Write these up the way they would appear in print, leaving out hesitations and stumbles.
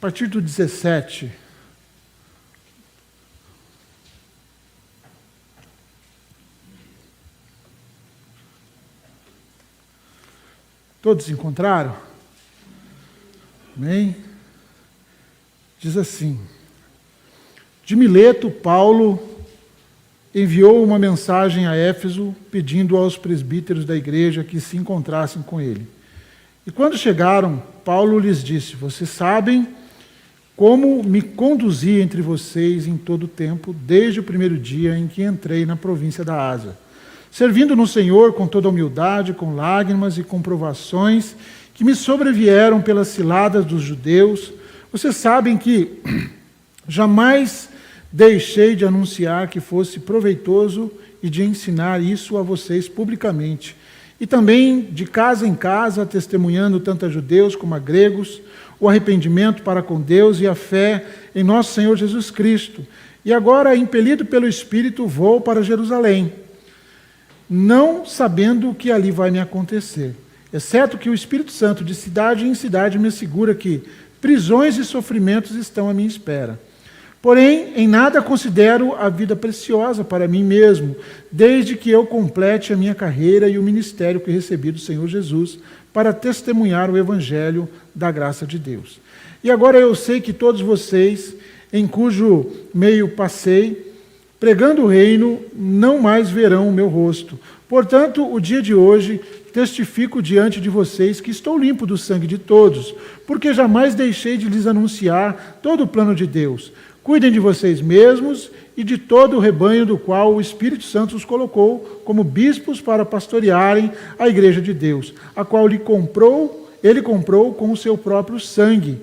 partir do 17. Todos encontraram? Amém? Diz assim: de Mileto, Paulo enviou uma mensagem a Éfeso, pedindo aos presbíteros da igreja que se encontrassem com ele. E quando chegaram, Paulo lhes disse: vocês sabem como me conduzi entre vocês em todo o tempo, desde o primeiro dia em que entrei na província da Ásia, servindo no Senhor com toda humildade, com lágrimas e com provações que me sobrevieram pelas ciladas dos judeus. Vocês sabem que jamais deixei de anunciar que fosse proveitoso e de ensinar isso a vocês publicamente. E também de casa em casa, testemunhando tanto a judeus como a gregos, o arrependimento para com Deus e a fé em nosso Senhor Jesus Cristo. E agora, impelido pelo Espírito, vou para Jerusalém, não sabendo o que ali vai me acontecer, exceto que o Espírito Santo de cidade em cidade me assegura que prisões e sofrimentos estão à minha espera. Porém, em nada considero a vida preciosa para mim mesmo, desde que eu complete a minha carreira e o ministério que recebi do Senhor Jesus para testemunhar o Evangelho da graça de Deus. E agora eu sei que todos vocês, em cujo meio passei, pregando o reino, não mais verão o meu rosto. Portanto, o dia de hoje, testifico diante de vocês que estou limpo do sangue de todos, porque jamais deixei de lhes anunciar todo o plano de Deus. Cuidem de vocês mesmos e de todo o rebanho do qual o Espírito Santo os colocou como bispos para pastorearem a igreja de Deus, a qual ele comprou com o seu próprio sangue.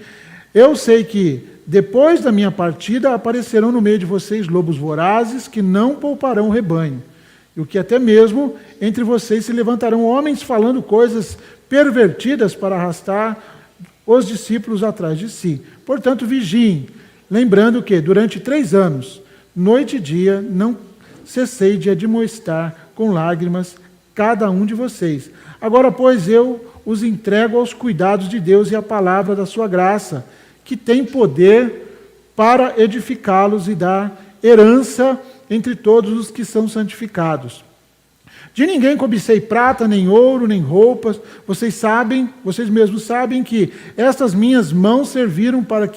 Eu sei que, depois da minha partida, aparecerão no meio de vocês lobos vorazes que não pouparão o rebanho. E o que até mesmo entre vocês se levantarão homens falando coisas pervertidas para arrastar os discípulos atrás de si. Portanto, vigiem, lembrando que, durante 3 anos, noite e dia, não cessei de admoestar com lágrimas cada um de vocês. Agora, pois, eu os entrego aos cuidados de Deus e à palavra da sua graça, que tem poder para edificá-los e dar herança entre todos os que são santificados. De ninguém cobicei prata, nem ouro, nem roupas. Vocês mesmos sabem que estas minhas mãos serviram para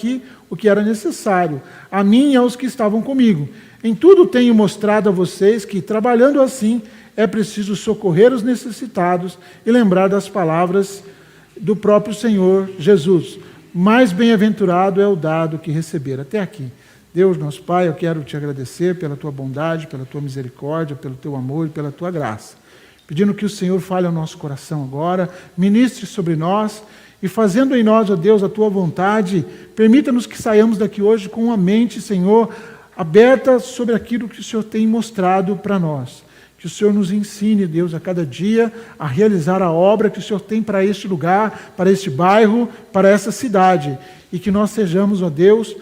o que era necessário, a mim e aos que estavam comigo. Em tudo tenho mostrado a vocês que, trabalhando assim, é preciso socorrer os necessitados e lembrar das palavras do próprio Senhor Jesus. Mais bem-aventurado é o dado que receber. Até aqui. Deus, nosso Pai, eu quero te agradecer pela tua bondade, pela tua misericórdia, pelo teu amor e pela tua graça. Pedindo que o Senhor fale ao nosso coração agora, ministre sobre nós e fazendo em nós, ó Deus, a tua vontade, permita-nos que saiamos daqui hoje com a mente, Senhor, aberta sobre aquilo que o Senhor tem mostrado para nós. Que o Senhor nos ensine, Deus, a cada dia a realizar a obra que o Senhor tem para este lugar, para este bairro, para essa cidade. E que nós sejamos, ó Deus,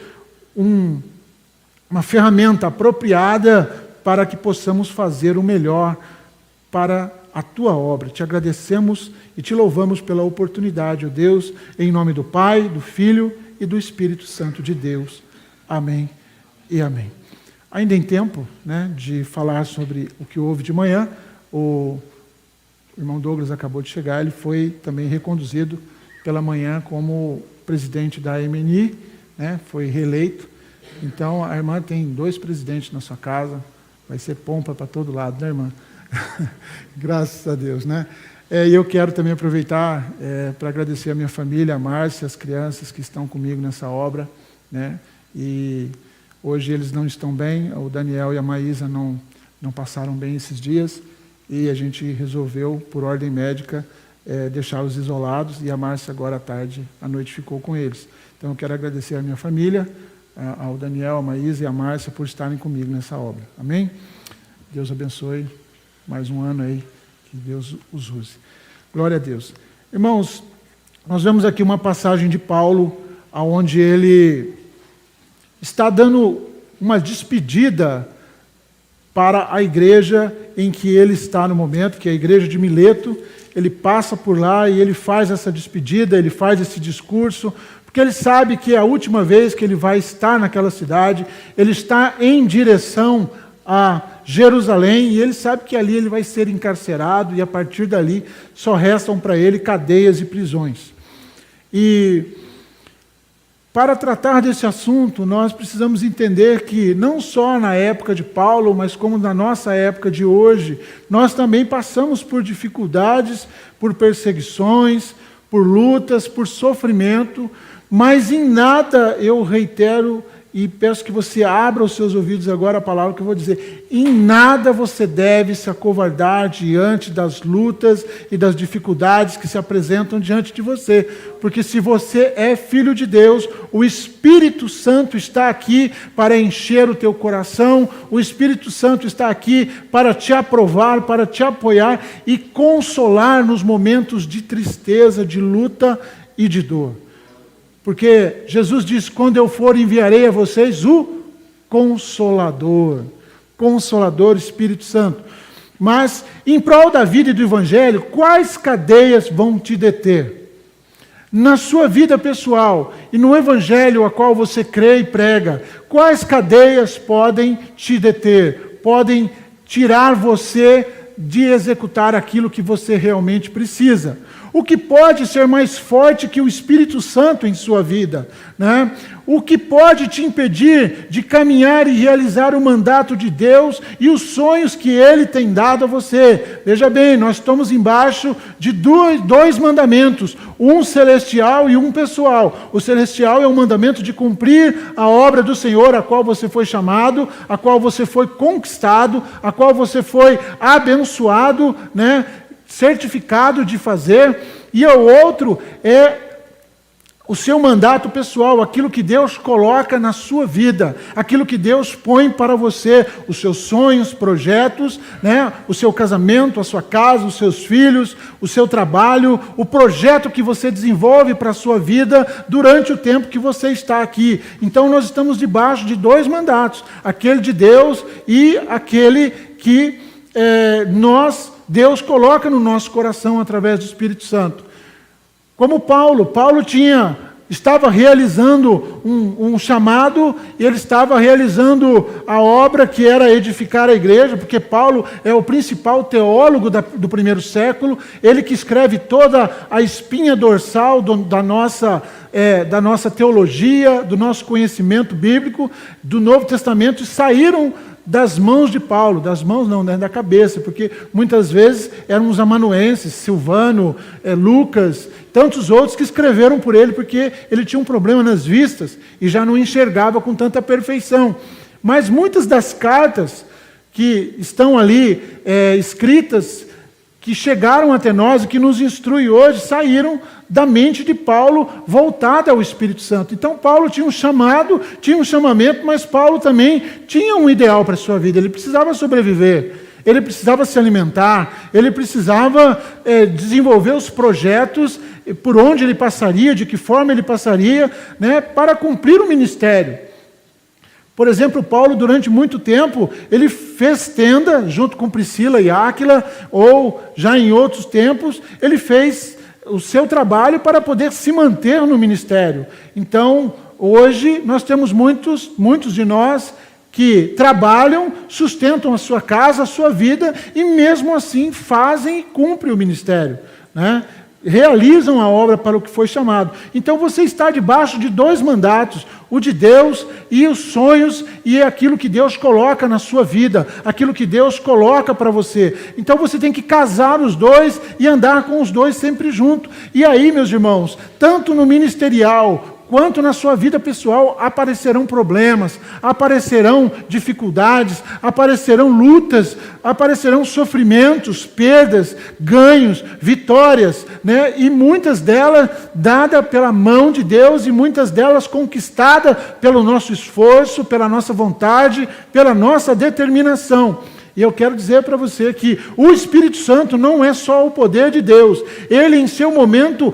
uma ferramenta apropriada para que possamos fazer o melhor para a tua obra. Te agradecemos e te louvamos pela oportunidade, ó Deus, em nome do Pai, do Filho e do Espírito Santo de Deus. Amém e amém. Ainda em tempo, de falar sobre o que houve de manhã, o irmão Douglas acabou de chegar, ele foi também reconduzido pela manhã como presidente da MNI, foi reeleito. Então, a irmã tem 2 presidentes na sua casa, vai ser pompa para todo lado, né, irmã? Graças a Deus, E eu quero também aproveitar para agradecer a minha família, a Márcia, as crianças que estão comigo nessa obra, E hoje eles não estão bem, o Daniel e a Maísa não passaram bem esses dias, e a gente resolveu, por ordem médica, deixá-los isolados, e a Márcia agora à noite ficou com eles. Então eu quero agradecer a minha família, ao Daniel, a Maísa e a Márcia por estarem comigo nessa obra. Amém? Deus abençoe mais um ano aí, que Deus os use. Glória a Deus. Irmãos, nós vemos aqui uma passagem de Paulo, onde ele está dando uma despedida para a igreja em que ele está no momento, que é a igreja de Mileto. Ele passa por lá e ele faz essa despedida, ele faz esse discurso, porque ele sabe que é a última vez que ele vai estar naquela cidade. Ele está em direção a Jerusalém e ele sabe que ali ele vai ser encarcerado e a partir dali só restam para ele cadeias e prisões. E para tratar desse assunto, nós precisamos entender que não só na época de Paulo, mas como na nossa época de hoje, nós também passamos por dificuldades, por perseguições, por lutas, por sofrimento, mas em nada, eu reitero e peço que você abra os seus ouvidos agora a palavra que eu vou dizer, em nada você deve se acovardar diante das lutas e das dificuldades que se apresentam diante de você, porque se você é filho de Deus, o Espírito Santo está aqui para encher o teu coração, o Espírito Santo está aqui para te aprovar, para te apoiar e consolar nos momentos de tristeza, de luta e de dor. Porque Jesus diz, quando eu for, enviarei a vocês o Consolador. Consolador, Espírito Santo. Mas, em prol da vida e do Evangelho, quais cadeias vão te deter? Na sua vida pessoal e no Evangelho a qual você crê e prega, quais cadeias podem te deter? Podem tirar você de executar aquilo que você realmente precisa. O que pode ser mais forte que o Espírito Santo em sua vida, né? O que pode te impedir de caminhar e realizar o mandato de Deus e os sonhos que Ele tem dado a você? Veja bem, nós estamos embaixo de dois mandamentos, um celestial e um pessoal. O celestial é o mandamento de cumprir a obra do Senhor, a qual você foi chamado, a qual você foi conquistado, a qual você foi abençoado, né? Certificado de fazer, e o outro é o seu mandato pessoal, aquilo que Deus coloca na sua vida, aquilo que Deus põe para você, os seus sonhos, projetos, né? O seu casamento, a sua casa, os seus filhos, o seu trabalho, o projeto que você desenvolve para a sua vida durante o tempo que você está aqui. Então nós estamos debaixo de dois mandatos, aquele de Deus e aquele que Deus coloca no nosso coração através do Espírito Santo. Como Paulo estava realizando um chamado, ele estava realizando a obra que era edificar a igreja, porque Paulo é o principal teólogo do primeiro século, ele que escreve toda a espinha dorsal da nossa teologia, do nosso conhecimento bíblico, do Novo Testamento, e saíram das mãos de Paulo, das mãos não, né, da cabeça, porque muitas vezes eram os amanuenses, Silvano, Lucas, tantos outros que escreveram por ele, porque ele tinha um problema nas vistas e já não enxergava com tanta perfeição. Mas muitas das cartas que estão ali escritas, que chegaram até nós e que nos instrui hoje, saíram da mente de Paulo voltada ao Espírito Santo. Então Paulo tinha um chamado, tinha um chamamento, mas Paulo também tinha um ideal para a sua vida. Ele precisava sobreviver, ele precisava se alimentar, ele precisava desenvolver os projetos por onde ele passaria, de que forma ele passaria, né, para cumprir o ministério. Por exemplo, Paulo, durante muito tempo, ele fez tenda junto com Priscila e Áquila, ou já em outros tempos, ele fez o seu trabalho para poder se manter no ministério. Então, hoje, nós temos muitos de nós que trabalham, sustentam a sua casa, a sua vida, e mesmo assim fazem e cumprem o ministério, né? Realizam a obra para o que foi chamado. Então você está debaixo de dois mandatos, o de Deus e os sonhos e aquilo que Deus coloca na sua vida, aquilo que Deus coloca para você. Então você tem que casar os dois e andar com os dois sempre junto. E aí, meus irmãos, tanto no ministerial quanto na sua vida pessoal, aparecerão problemas, aparecerão dificuldades, aparecerão lutas, aparecerão sofrimentos, perdas, ganhos, vitórias, né? E muitas delas dadas pela mão de Deus e muitas delas conquistadas pelo nosso esforço, pela nossa vontade, pela nossa determinação. E eu quero dizer para você que o Espírito Santo não é só o poder de Deus. Ele, em seu momento,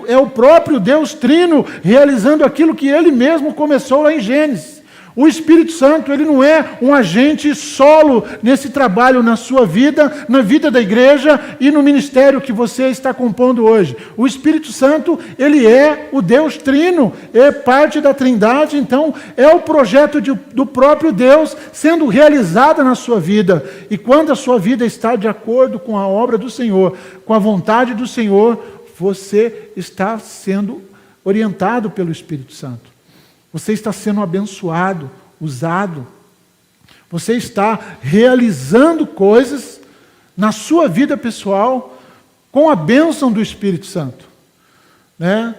é o próprio Deus Trino realizando aquilo que Ele mesmo começou lá em Gênesis. O Espírito Santo, ele não é um agente solo nesse trabalho na sua vida, na vida da igreja e no ministério que você está compondo hoje. O Espírito Santo, ele é o Deus Trino, é parte da Trindade, então é o projeto do próprio Deus sendo realizado na sua vida. E quando a sua vida está de acordo com a obra do Senhor, com a vontade do Senhor, você está sendo orientado pelo Espírito Santo. Você está sendo abençoado, usado. Você está realizando coisas na sua vida pessoal com a bênção do Espírito Santo. Né?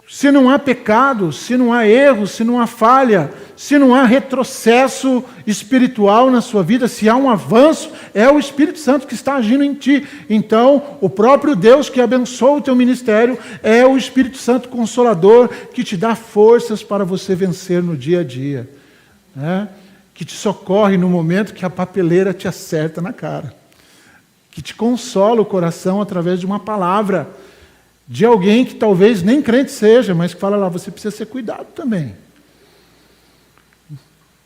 Se não há pecado, se não há erro, se não há falha, se não há retrocesso espiritual na sua vida, se há um avanço, é o Espírito Santo que está agindo em ti. Então, o próprio Deus que abençoa o teu ministério é o Espírito Santo Consolador que te dá forças para você vencer no dia a dia. Né? Que te socorre no momento que a papeleira te acerta na cara. Que te consola o coração através de uma palavra de alguém que talvez nem crente seja, mas que fala lá, você precisa ser cuidado também.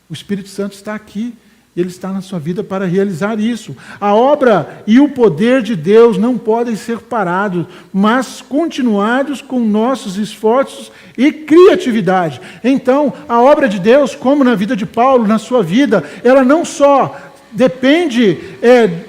O Espírito Santo está aqui, ele está na sua vida para realizar isso. A obra e o poder de Deus não podem ser parados, mas continuados com nossos esforços e criatividade. Então, a obra de Deus, como na vida de Paulo, na sua vida, ela não só depende,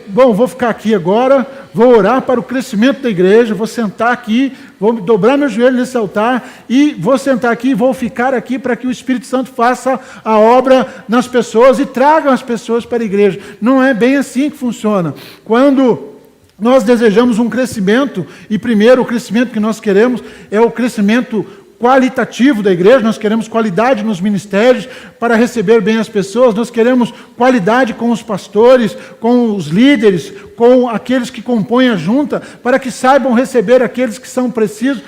vou ficar aqui agora, vou orar para o crescimento da igreja, vou sentar aqui, vou dobrar meu joelho nesse altar e vou sentar aqui, vou ficar aqui para que o Espírito Santo faça a obra nas pessoas e traga as pessoas para a igreja. Não é bem assim que funciona. Quando nós desejamos um crescimento, e primeiro o crescimento que nós queremos é o crescimento qualitativo da igreja, nós queremos qualidade nos ministérios para receber bem as pessoas, nós queremos qualidade com os pastores, com os líderes, com aqueles que compõem a junta, para que saibam receber aqueles que são precisos,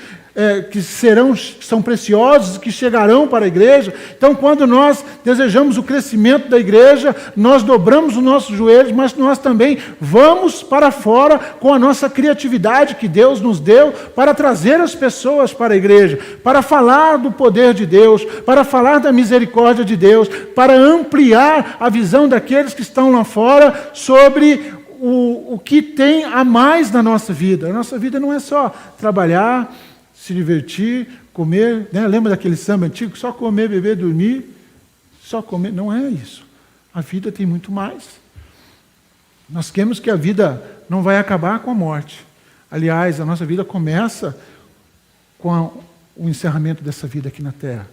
que são preciosos, que chegarão para a igreja. Então, quando nós desejamos o crescimento da igreja, nós dobramos os nossos joelhos, mas nós também vamos para fora com a nossa criatividade que Deus nos deu para trazer as pessoas para a igreja, para falar do poder de Deus, para falar da misericórdia de Deus, para ampliar a visão daqueles que estão lá fora sobre o que tem a mais na nossa vida. A nossa vida não é só trabalhar, se divertir, comer, né? Lembra daquele samba antigo? Só comer, beber, dormir, só comer. Não é isso. A vida tem muito mais. Nós queremos que a vida não vai acabar com a morte. Aliás, a nossa vida começa com o encerramento dessa vida aqui na Terra.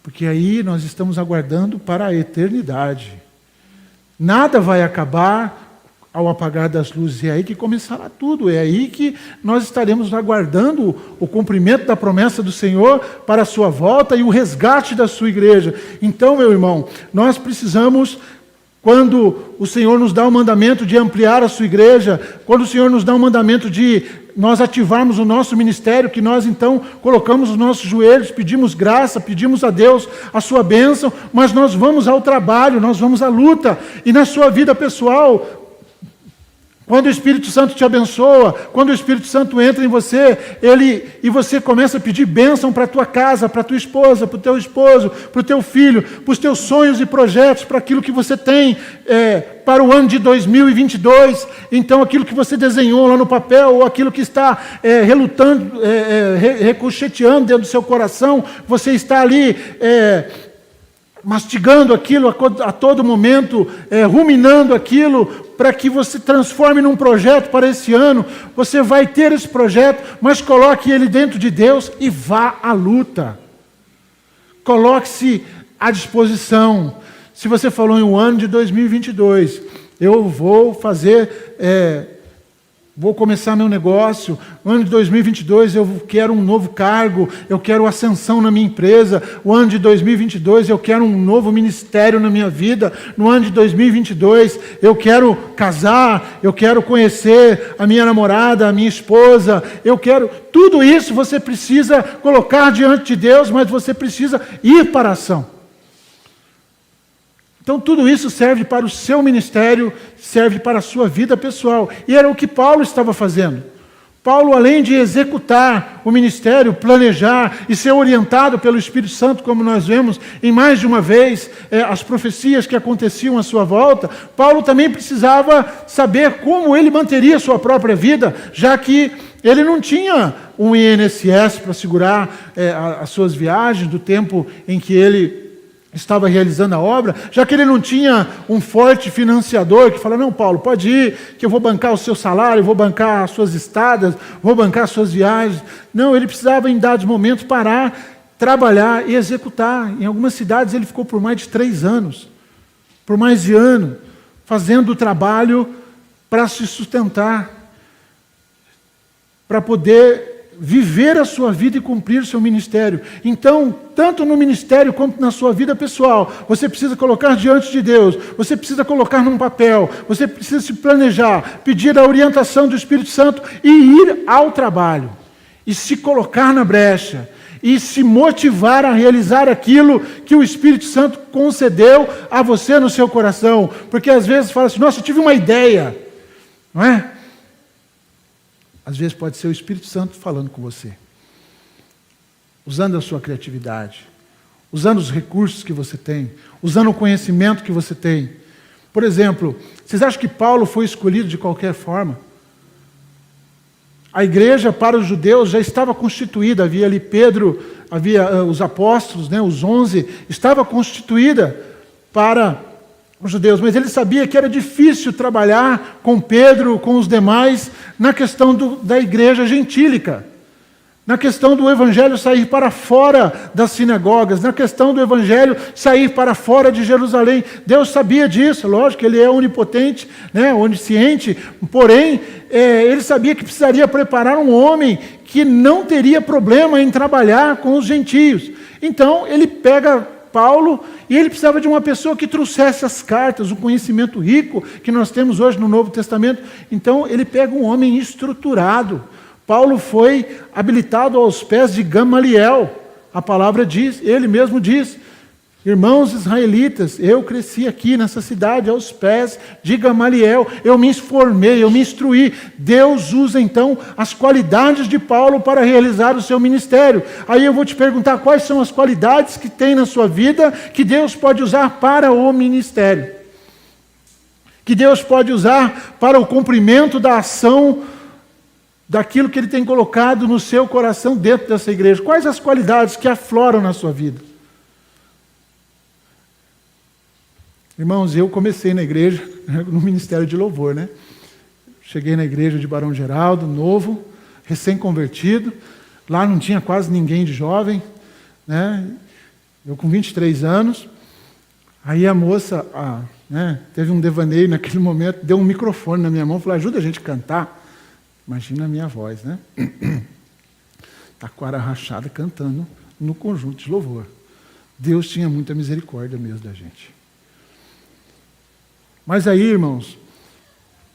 Porque aí nós estamos aguardando para a eternidade. Nada vai acabar ao apagar das luzes, é aí que começará tudo, é aí que nós estaremos aguardando o cumprimento da promessa do Senhor para a sua volta e o resgate da sua igreja. Então, meu irmão, nós precisamos, quando o Senhor nos dá o mandamento de ampliar a sua igreja, quando o Senhor nos dá o mandamento de nós ativarmos o nosso ministério, que nós então colocamos os nossos joelhos, pedimos graça, pedimos a Deus a sua bênção, mas nós vamos ao trabalho, nós vamos à luta, e na sua vida pessoal, quando o Espírito Santo te abençoa, quando o Espírito Santo entra em você, e você começa a pedir bênção para a tua casa, para a tua esposa, para o teu esposo, para o teu filho, para os teus sonhos e projetos, para aquilo que você tem para o ano de 2022. Então, aquilo que você desenhou lá no papel, ou aquilo que está relutando, ricocheteando dentro do seu coração, você está ali mastigando aquilo a todo momento, ruminando aquilo, para que você transforme num projeto para esse ano. Você vai ter esse projeto, mas coloque ele dentro de Deus e vá à luta. Coloque-se à disposição. Se você falou em um ano de 2022, eu vou fazer... vou começar meu negócio, no ano de 2022 eu quero um novo cargo, eu quero ascensão na minha empresa, o ano de 2022 eu quero um novo ministério na minha vida, no ano de 2022 eu quero casar, eu quero conhecer a minha namorada, a minha esposa, eu quero... Tudo isso você precisa colocar diante de Deus, mas você precisa ir para a ação. Então, tudo isso serve para o seu ministério, serve para a sua vida pessoal. E era o que Paulo estava fazendo. Paulo, além de executar o ministério, planejar e ser orientado pelo Espírito Santo, como nós vemos em mais de uma vez, as profecias que aconteciam à sua volta, Paulo também precisava saber como ele manteria a sua própria vida, já que ele não tinha um INSS para segurar as suas viagens, do tempo em que ele estava realizando a obra, já que ele não tinha um forte financiador que fala, não, Paulo, pode ir, que eu vou bancar o seu salário, vou bancar as suas estadas, vou bancar as suas viagens. Não, ele precisava em dados momentos parar, trabalhar e executar. Em algumas cidades ele ficou por mais de 3 anos, por mais de ano, fazendo o trabalho para se sustentar, para poder viver a sua vida e cumprir o seu ministério. Então, tanto no ministério quanto na sua vida pessoal, você precisa colocar diante de Deus, você precisa colocar num papel, você precisa se planejar, pedir a orientação do Espírito Santo e ir ao trabalho, e se colocar na brecha, e se motivar a realizar aquilo que o Espírito Santo concedeu a você no seu coração. Porque às vezes fala assim, nossa, eu tive uma ideia, não é? Às vezes pode ser o Espírito Santo falando com você, usando a sua criatividade, usando os recursos que você tem, usando o conhecimento que você tem. Por exemplo, vocês acham que Paulo foi escolhido de qualquer forma? A igreja para os judeus já estava constituída, havia ali Pedro, havia os apóstolos, né, os 11, estava constituída para os judeus, mas ele sabia que era difícil trabalhar com Pedro, com os demais, na questão da igreja gentílica, na questão do evangelho sair para fora das sinagogas, na questão do evangelho sair para fora de Jerusalém. Deus sabia disso, lógico, ele é onipotente, né, onisciente, porém, ele sabia que precisaria preparar um homem que não teria problema em trabalhar com os gentios. Então, ele pega Paulo, e ele precisava de uma pessoa que trouxesse as cartas, o conhecimento rico que nós temos hoje no Novo Testamento. Então, ele pega um homem estruturado. Paulo foi habilitado aos pés de Gamaliel. A palavra diz, ele mesmo diz, irmãos israelitas, eu cresci aqui nessa cidade aos pés de Gamaliel, eu me formei, eu me instruí. Deus usa então as qualidades de Paulo para realizar o seu ministério. Aí eu vou te perguntar quais são as qualidades que tem na sua vida que Deus pode usar para o ministério, que Deus pode usar para o cumprimento da ação daquilo que Ele tem colocado no seu coração dentro dessa igreja. Quais as qualidades que afloram na sua vida? Irmãos, eu comecei na igreja, no ministério de louvor, né? Cheguei na igreja de Barão Geraldo, novo, recém-convertido. Lá não tinha quase ninguém de jovem, né? Eu com 23 anos. Aí a moça, teve um devaneio naquele momento, deu um microfone na minha mão, falou, ajuda a gente a cantar. Imagina a minha voz, né? Taquara rachada cantando no conjunto de louvor. Deus tinha muita misericórdia mesmo da gente. Mas aí, irmãos,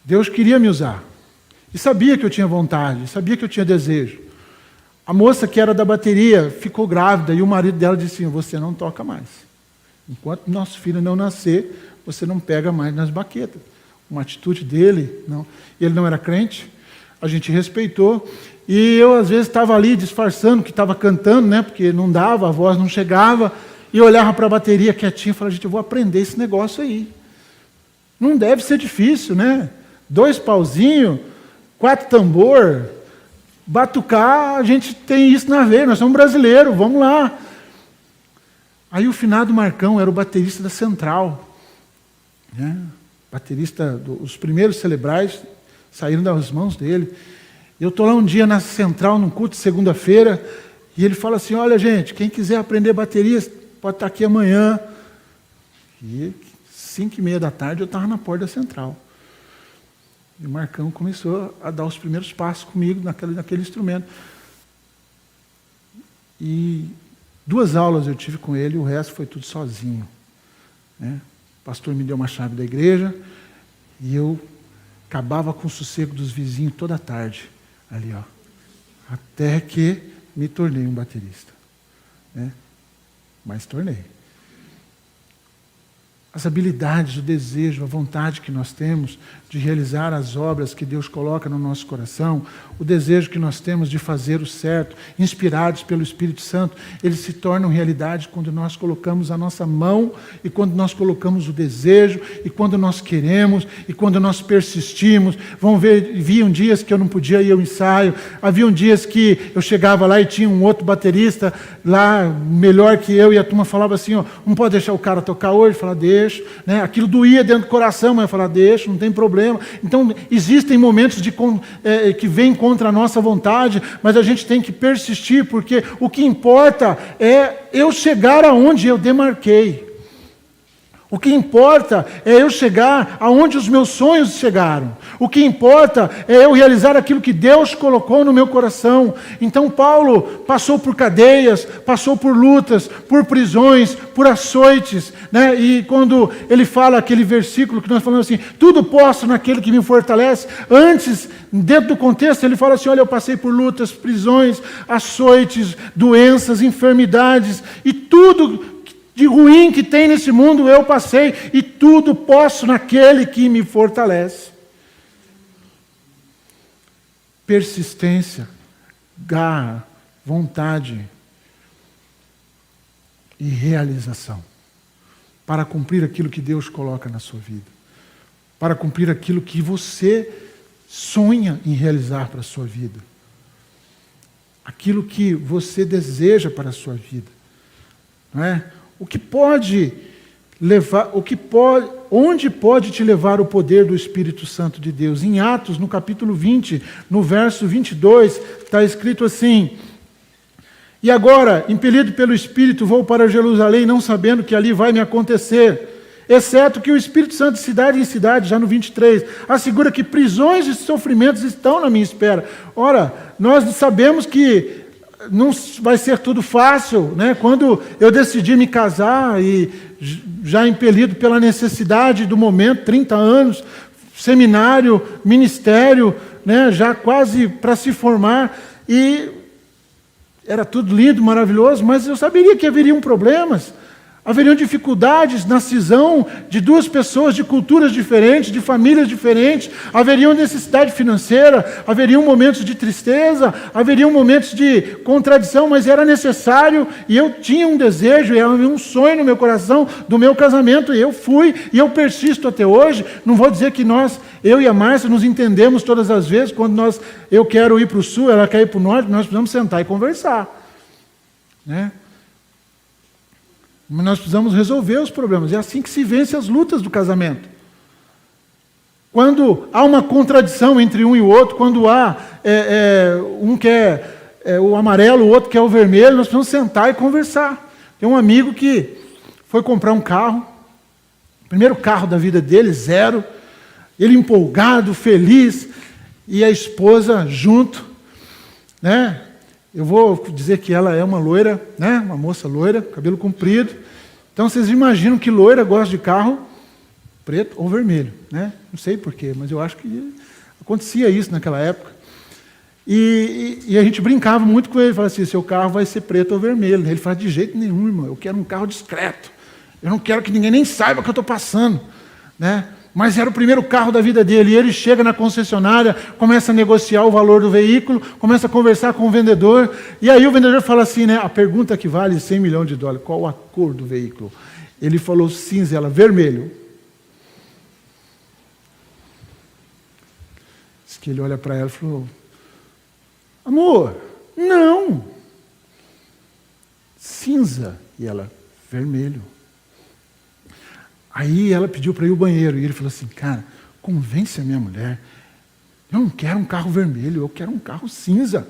Deus queria me usar. E sabia que eu tinha vontade, sabia que eu tinha desejo. A moça que era da bateria ficou grávida e o marido dela disse assim, você não toca mais. Enquanto nosso filho não nascer, você não pega mais nas baquetas. Uma atitude dele, não. Ele não era crente, a gente respeitou. E eu, às vezes, estava ali disfarçando que estava cantando, né, porque não dava, a voz não chegava. E olhava para a bateria quietinho e falava, gente, eu vou aprender esse negócio aí. Não deve ser difícil, né? 2 pauzinhos, 4 tambor, batucar, a gente tem isso na veia, nós somos brasileiros, vamos lá. Aí o finado Marcão era o baterista da Central, né? Baterista, os primeiros celebrais saíram das mãos dele. Eu estou lá um dia na Central, num culto de segunda-feira, e ele fala assim, olha gente, quem quiser aprender bateria, pode estar aqui amanhã. E 5h30 da tarde eu estava na porta da Central. E o Marcão começou a dar os primeiros passos comigo naquele instrumento. E 2 aulas eu tive com ele, o resto foi tudo sozinho, né? O pastor me deu uma chave da igreja e eu acabava com o sossego dos vizinhos toda tarde, ali, ó, até que me tornei um baterista, né? Mas tornei. as habilidades, o desejo, a vontade que nós temos de realizar as obras que Deus coloca no nosso coração, o desejo que nós temos de fazer o certo, inspirados pelo Espírito Santo, eles se tornam realidade quando nós colocamos a nossa mão e quando nós colocamos o desejo e quando nós queremos e quando nós persistimos. Vão ver, haviam dias que eu não podia ir ao ensaio, haviam dias que eu chegava lá e tinha um outro baterista lá, melhor que eu, e a turma falava assim, ó, não pode deixar o cara tocar hoje? Eu falava, deixo, né? Aquilo doía dentro do coração, mas eu falava, deixo, não tem problema. Então, existem momentos que vêm contra a nossa vontade, mas a gente tem que persistir, porque o que importa é eu chegar aonde eu demarquei. O que importa é eu chegar aonde os meus sonhos chegaram. O que importa é eu realizar aquilo que Deus colocou no meu coração. Então Paulo passou por cadeias, passou por lutas, por prisões, por açoites, né? E quando ele fala aquele versículo que nós falamos assim, tudo posso naquele que me fortalece, antes, dentro do contexto, ele fala assim, olha, eu passei por lutas, prisões, açoites, doenças, enfermidades, e tudo de ruim que tem nesse mundo eu passei, e tudo posso naquele que me fortalece. Persistência, garra, vontade e realização para cumprir aquilo que Deus coloca na sua vida, para cumprir aquilo que você sonha em realizar para a sua vida, aquilo que você deseja para a sua vida, não é? O que pode levar, onde pode te levar o poder do Espírito Santo de Deus? Em Atos, no capítulo 20, no verso 22, está escrito assim, e agora, impelido pelo Espírito, vou para Jerusalém, não sabendo que ali vai me acontecer, exceto que o Espírito Santo, de cidade em cidade, já no 23, assegura que prisões e sofrimentos estão na minha espera. Ora, nós sabemos que não vai ser tudo fácil, né? Quando eu decidi me casar e já impelido pela necessidade do momento, 30 anos, seminário, ministério, né? Já quase para se formar, e era tudo lindo, maravilhoso, mas eu saberia que haveriam problemas. Haveriam dificuldades na cisão de duas pessoas de culturas diferentes, de famílias diferentes, haveriam necessidade financeira, haveriam momentos de tristeza, haveriam momentos de contradição, mas era necessário, e eu tinha um desejo, e era um sonho no meu coração do meu casamento, e eu fui, e eu persisto até hoje. Não vou dizer que eu e a Márcia nos entendemos todas as vezes, quando eu quero ir para o sul, ela quer ir para o norte, nós precisamos sentar e conversar, né? Mas nós precisamos resolver os problemas. É assim que se vence as lutas do casamento. Quando há uma contradição entre um e o outro, quando há um quer o amarelo, o outro quer o vermelho, nós precisamos sentar e conversar. Tem um amigo que foi comprar um carro, primeiro carro da vida dele, 0, ele empolgado, feliz, e a esposa junto, né? Eu vou dizer que ela é uma loira, né? Uma moça loira, cabelo comprido. Então vocês imaginam que loira gosta de carro preto ou vermelho, né? Não sei porquê, mas eu acho que acontecia isso naquela época. E a gente brincava muito com ele, falava assim, seu carro vai ser preto ou vermelho. Ele falava, de jeito nenhum, irmão, eu quero um carro discreto. Eu não quero que ninguém nem saiba o que eu estou passando, né? Mas era o primeiro carro da vida dele, e ele chega na concessionária, começa a negociar o valor do veículo, começa a conversar com o vendedor, e aí o vendedor fala assim, né, a pergunta que vale $100 milhões, qual a cor do veículo? Ele falou cinza, ela, vermelho. Diz que ele olha para ela e falou, amor, não, cinza, e ela, vermelho. Aí ela pediu para ir ao banheiro, e ele falou assim, cara, convence a minha mulher, eu não quero um carro vermelho, eu quero um carro cinza.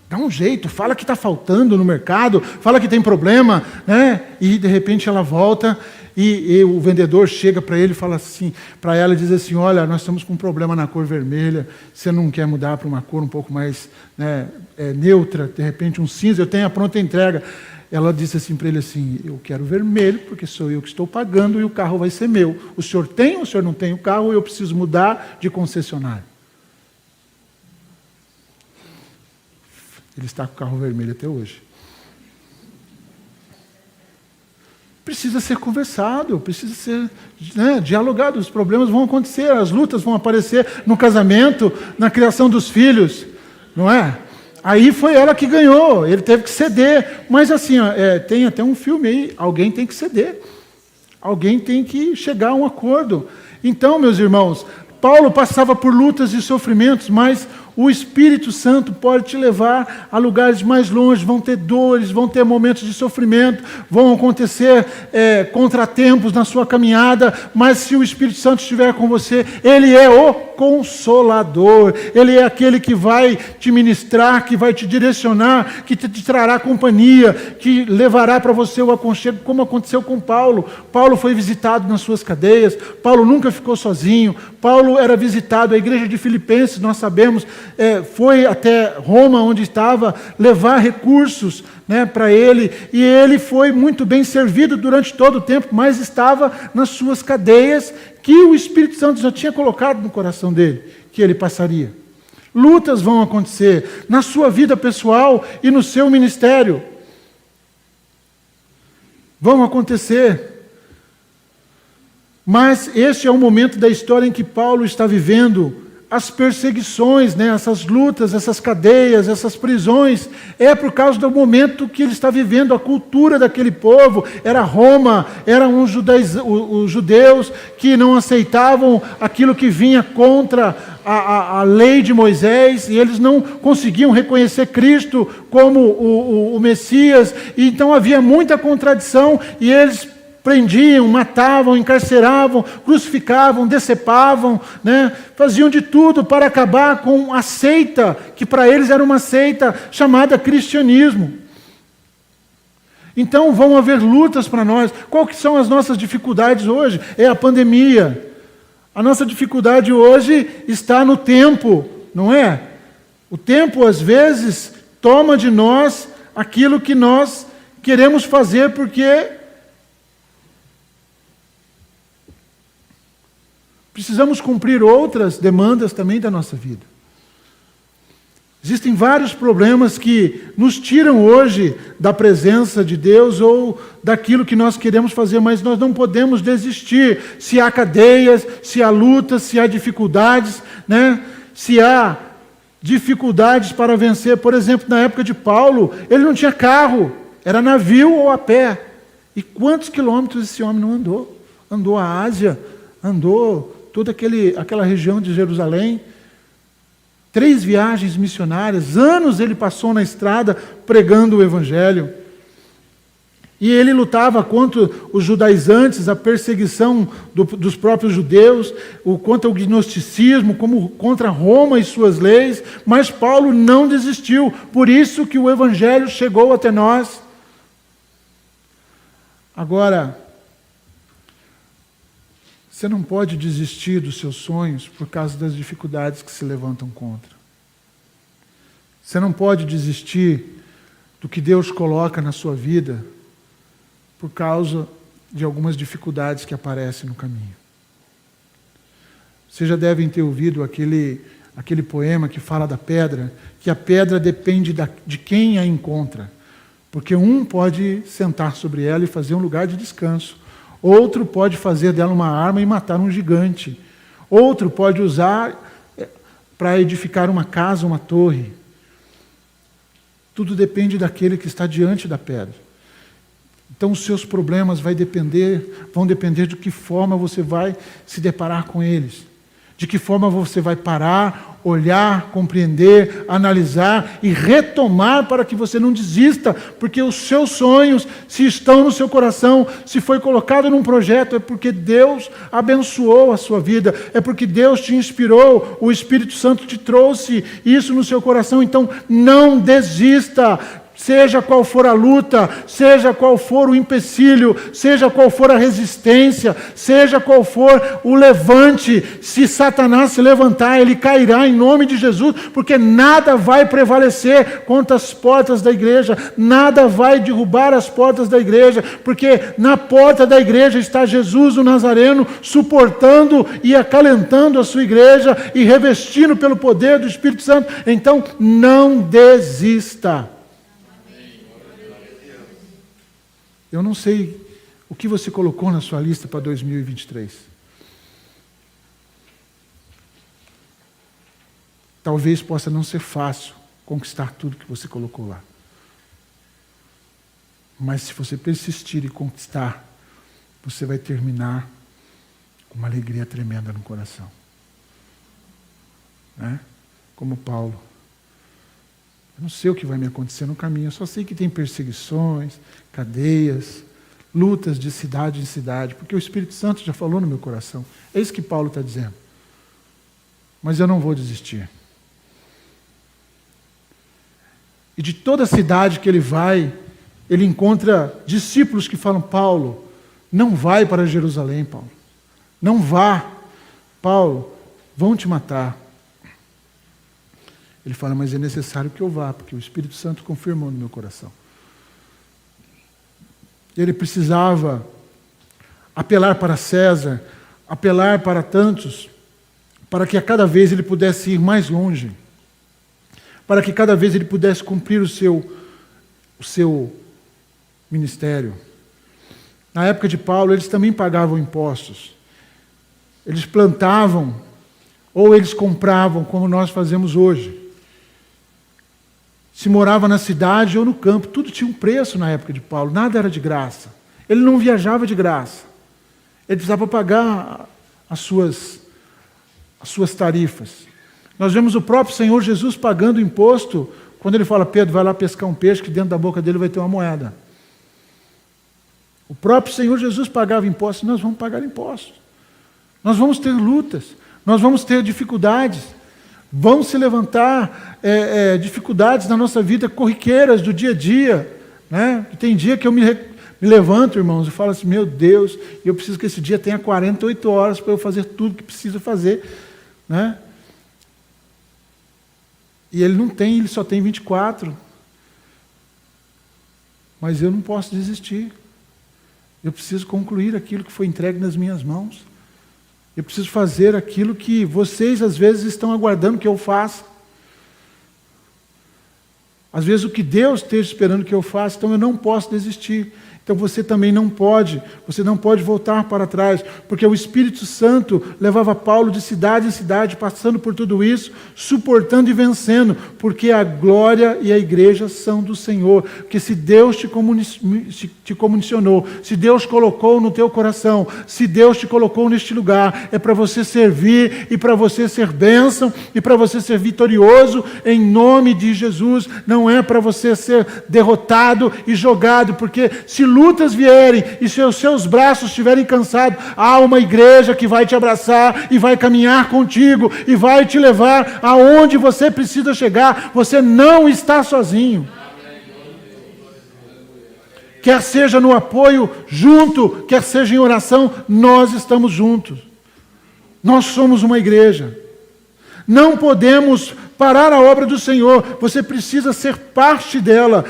Dá um jeito, fala que está faltando no mercado, fala que tem problema, né? E de repente ela volta, e o vendedor chega para ele e fala assim, para ela, diz assim, olha, nós estamos com um problema na cor vermelha, você não quer mudar para uma cor um pouco mais, né, neutra, de repente um cinza, eu tenho a pronta entrega. Ela disse assim para ele assim, eu quero vermelho, porque sou eu que estou pagando e o carro vai ser meu. O senhor tem, o senhor não tem o carro, eu preciso mudar de concessionário. Ele está com o carro vermelho até hoje. precisa ser conversado, precisa ser dialogado. Os problemas vão acontecer, as lutas vão aparecer no casamento, na criação dos filhos, não é? Aí foi ela que ganhou, ele teve que ceder. Mas assim, tem até um filme aí, alguém tem que ceder. Alguém tem que chegar a um acordo. Então, meus irmãos, Paulo passava por lutas e sofrimentos, mas o Espírito Santo pode te levar a lugares mais longe. Vão ter dores, vão ter momentos de sofrimento, vão acontecer contratempos na sua caminhada, mas se o Espírito Santo estiver com você, Ele é o Consolador. Ele é aquele que vai te ministrar, que vai te direcionar, que te trará companhia, que levará para você o aconchego, como aconteceu com Paulo. Paulo foi visitado nas suas cadeias, Paulo nunca ficou sozinho, Paulo era visitado, a igreja de Filipenses, nós sabemos, foi até Roma, onde estava, levar recursos para ele, e ele foi muito bem servido durante todo o tempo, mas estava nas suas cadeias, que o Espírito Santo já tinha colocado no coração dele, que ele passaria. Lutas vão acontecer na sua vida pessoal e no seu ministério. Vão acontecer. Mas este é o momento da história em que Paulo está vivendo as perseguições, essas lutas, essas cadeias, essas prisões. É por causa do momento que ele está vivendo. A cultura daquele povo era Roma, eram os judeus que não aceitavam aquilo que vinha contra a lei de Moisés, e eles não conseguiam reconhecer Cristo como o Messias, e então havia muita contradição, e eles prendiam, matavam, encarceravam, crucificavam, decepavam, faziam de tudo para acabar com a seita, que para eles era uma seita chamada cristianismo. Então vão haver lutas para nós. Qual que são as nossas dificuldades hoje? É a pandemia. A nossa dificuldade hoje está no tempo, não é? O tempo, às vezes, toma de nós aquilo que nós queremos fazer, porque precisamos cumprir outras demandas também da nossa vida. Existem vários problemas que nos tiram hoje da presença de Deus ou daquilo que nós queremos fazer, mas nós não podemos desistir. Se há cadeias, se há lutas, se há dificuldades, se há dificuldades para vencer. Por exemplo, na época de Paulo, ele não tinha carro, era navio ou a pé. E quantos quilômetros esse homem não andou? Andou a Ásia, andou toda aquela região de Jerusalém, 3 viagens missionárias, anos ele passou na estrada pregando o Evangelho. E ele lutava contra os judaizantes, a perseguição dos próprios judeus, contra o gnosticismo, como contra Roma e suas leis, mas Paulo não desistiu, por isso que o Evangelho chegou até nós. Agora, você não pode desistir dos seus sonhos por causa das dificuldades que se levantam contra. Você não pode desistir do que Deus coloca na sua vida por causa de algumas dificuldades que aparecem no caminho. Vocês já devem ter ouvido aquele poema que fala da pedra, que a pedra depende de quem a encontra, porque um pode sentar sobre ela e fazer um lugar de descanso. Outro pode fazer dela uma arma e matar um gigante. Outro pode usar para edificar uma casa, uma torre. Tudo depende daquele que está diante da pedra. Então os seus problemas vão depender de que forma você vai se deparar com eles. De que forma você vai parar, olhar, compreender, analisar e retomar para que você não desista, porque os seus sonhos, se estão no seu coração, se foi colocado num projeto, é porque Deus abençoou a sua vida, é porque Deus te inspirou, o Espírito Santo te trouxe isso no seu coração. Então não desista. Seja qual for a luta, seja qual for o empecilho, seja qual for a resistência, seja qual for o levante, se Satanás se levantar, ele cairá em nome de Jesus, porque nada vai prevalecer contra as portas da igreja, nada vai derrubar as portas da igreja, porque na porta da igreja está Jesus o Nazareno, suportando e acalentando a sua igreja e revestindo pelo poder do Espírito Santo. Então não desista. Eu não sei O que você colocou na sua lista para 2023? Talvez possa não ser fácil conquistar tudo que você colocou lá. Mas se você persistir e conquistar, você vai terminar com uma alegria tremenda no coração. Né? Como Paulo. Eu não sei o que vai me acontecer no caminho, eu só sei que tem perseguições, cadeias, lutas de cidade em cidade, porque o Espírito Santo já falou no meu coração. É isso que Paulo está dizendo. Mas eu não vou desistir. E de toda cidade que ele vai, ele encontra discípulos que falam: Paulo, não vai para Jerusalém, Paulo. Não vá. Paulo, vão te matar. Ele fala: mas é necessário que eu vá, porque o Espírito Santo confirmou no meu coração. Ele precisava apelar para César, apelar para tantos, para que a cada vez ele pudesse ir mais longe, para que cada vez ele pudesse cumprir o seu ministério. Na época de Paulo, eles também pagavam impostos. Eles plantavam, ou eles compravam, como nós fazemos hoje. Se morava na cidade ou no campo, tudo tinha um preço na época de Paulo, nada era de graça. Ele não viajava de graça. Ele precisava pagar as suas tarifas. Nós vemos o próprio Senhor Jesus pagando imposto, quando ele fala: Pedro, vai lá pescar um peixe, que dentro da boca dele vai ter uma moeda. O próprio Senhor Jesus pagava impostos, nós vamos pagar impostos. Nós vamos ter lutas, nós vamos ter dificuldades, vão se levantar dificuldades na nossa vida corriqueiras do dia a dia. Né? Tem dia que eu me levanto, irmãos, e falo assim: meu Deus, eu preciso que esse dia tenha 48 horas para eu fazer tudo que preciso fazer. Né? E ele não tem, ele só tem 24. Mas eu não posso desistir. Eu preciso concluir aquilo que foi entregue nas minhas mãos. Eu preciso fazer aquilo que vocês às vezes estão aguardando que eu faça. Às vezes o que Deus esteja esperando que eu faça, então eu não posso desistir. Então você também não pode voltar para trás, porque o Espírito Santo levava Paulo de cidade em cidade, passando por tudo isso, suportando e vencendo, porque a glória e a igreja são do Senhor. Porque se Deus te comissionou, se Deus colocou no teu coração, se Deus te colocou neste lugar, é para você servir e para você ser bênção e para você ser vitorioso em nome de Jesus. Não é para você ser derrotado e jogado, porque se lutas vierem e se os seus braços estiverem cansados, há uma igreja que vai te abraçar e vai caminhar contigo e vai te levar aonde você precisa chegar. Você não está sozinho. Quer seja no apoio junto, quer seja em oração, nós estamos juntos. Nós somos uma igreja. Não podemos parar a obra do Senhor, você precisa ser parte dela.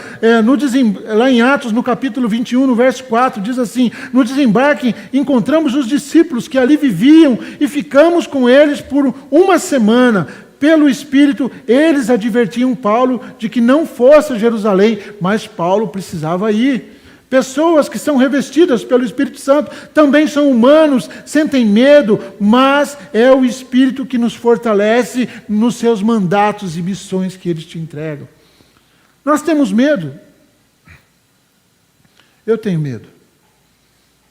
Lá em Atos, no capítulo 21, no verso 4, diz assim: no desembarque encontramos os discípulos que ali viviam e ficamos com eles por uma semana. Pelo Espírito, eles advertiam Paulo de que não fosse a Jerusalém, mas Paulo precisava ir. Pessoas que são revestidas pelo Espírito Santo também são humanos, sentem medo, mas é o Espírito que nos fortalece nos seus mandatos e missões que eles te entregam. Nós temos medo. Eu tenho medo.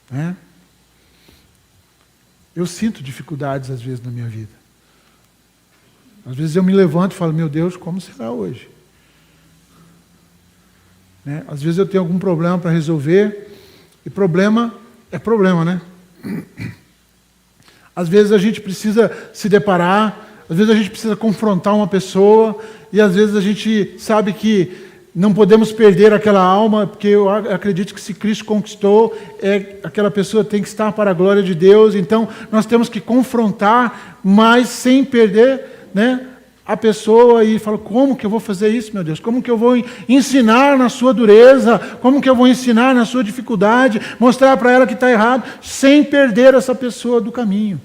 Né? Eu sinto dificuldades às vezes na minha vida. Às vezes eu me levanto e falo: meu Deus, como será hoje? Né? Às vezes eu tenho algum problema para resolver, e problema é problema, né? Às vezes a gente precisa se deparar, às vezes a gente precisa confrontar uma pessoa, e às vezes a gente sabe que não podemos perder aquela alma, porque eu acredito que se Cristo conquistou, aquela pessoa tem que estar para a glória de Deus. Então nós temos que confrontar, mas sem perder, né, a pessoa, e fala: como que eu vou fazer isso, meu Deus? Como que eu vou ensinar na sua dureza? Como que eu vou ensinar na sua dificuldade? Mostrar para ela que está errado, sem perder essa pessoa do caminho.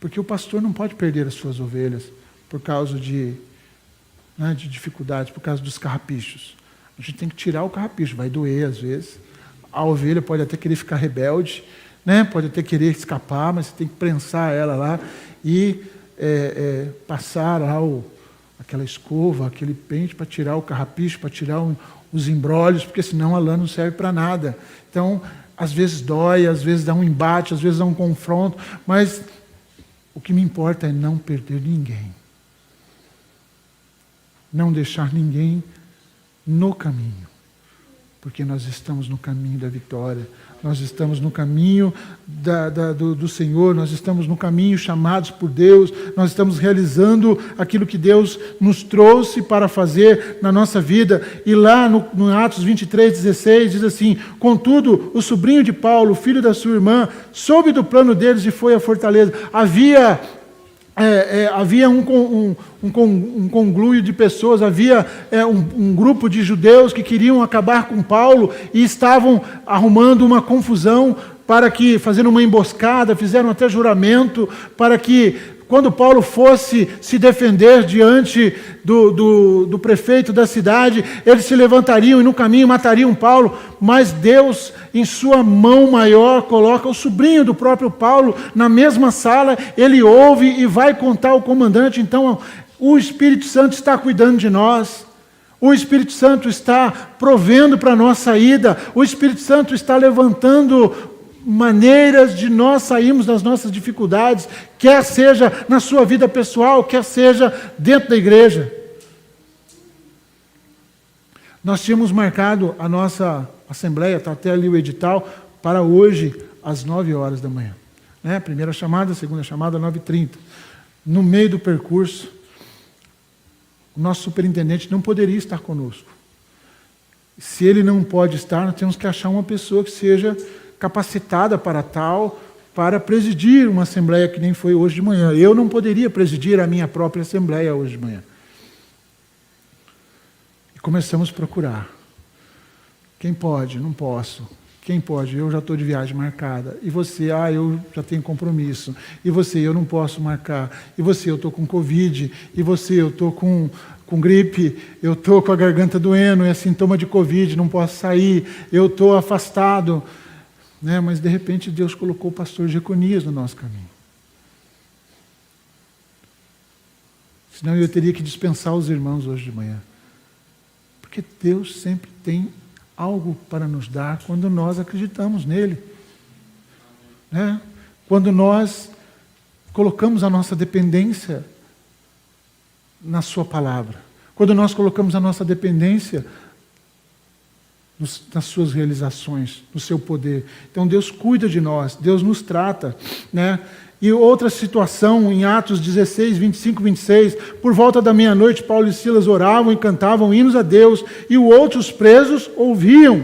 Porque o pastor não pode perder as suas ovelhas por causa de dificuldades, por causa dos carrapichos. A gente tem que tirar o carrapicho, vai doer às vezes. A ovelha pode até querer ficar rebelde, né? Pode até querer escapar, mas você tem que prensar ela lá e passar lá aquela escova, aquele pente para tirar o carrapicho, para tirar os embrólios, porque senão a lã não serve para nada. Então, às vezes dói, às vezes dá um embate, às vezes dá um confronto, mas o que me importa é não perder ninguém. Não deixar ninguém no caminho. Porque nós estamos no caminho da vitória. Nós estamos no caminho do Senhor. Nós estamos no caminho chamados por Deus. Nós estamos realizando aquilo que Deus nos trouxe para fazer na nossa vida. E lá no Atos 23:16 diz assim: contudo, o sobrinho de Paulo, filho da sua irmã, soube do plano deles e foi à fortaleza. Havia um conglúrio de pessoas, havia um grupo de judeus que queriam acabar com Paulo e estavam arrumando uma confusão fazendo uma emboscada, fizeram até juramento para que, quando Paulo fosse se defender diante do prefeito da cidade, eles se levantariam e no caminho matariam Paulo, mas Deus, em sua mão maior, coloca o sobrinho do próprio Paulo na mesma sala, ele ouve e vai contar ao comandante. Então, o Espírito Santo está cuidando de nós. O Espírito Santo está provendo para a nossa saída. O Espírito Santo está levantando maneiras de nós sairmos das nossas dificuldades, quer seja na sua vida pessoal, quer seja dentro da igreja. Nós tínhamos marcado a nossa assembleia, está até ali o edital, para hoje, às 9 horas da manhã. Né? Primeira chamada, segunda chamada, 9h30. No meio do percurso, o nosso superintendente não poderia estar conosco. Se ele não pode estar, nós temos que achar uma pessoa que seja capacitada para presidir uma assembleia que nem foi hoje de manhã. Eu não poderia presidir a minha própria assembleia hoje de manhã. E começamos a procurar. Quem pode? Não posso. Quem pode? Eu já estou de viagem marcada. E você? Eu já tenho compromisso. E você? Eu não posso marcar. E você? Eu estou com Covid. E você? Eu estou com gripe. Eu estou com a garganta doendo. É sintoma de Covid. Não posso sair. Eu estou afastado. Mas de repente Deus colocou o pastor Jeconias no nosso caminho. Senão eu teria que dispensar os irmãos hoje de manhã. Porque Deus sempre tem algo para nos dar quando nós acreditamos nele. Quando nós colocamos a nossa dependência na sua palavra. Quando nós colocamos a nossa dependência nas suas realizações, no seu poder. Então Deus cuida de nós, Deus nos trata. E outra situação, em Atos 16, 25, 26, por volta da meia-noite, Paulo e Silas oravam e cantavam hinos a Deus, e os outros presos ouviam.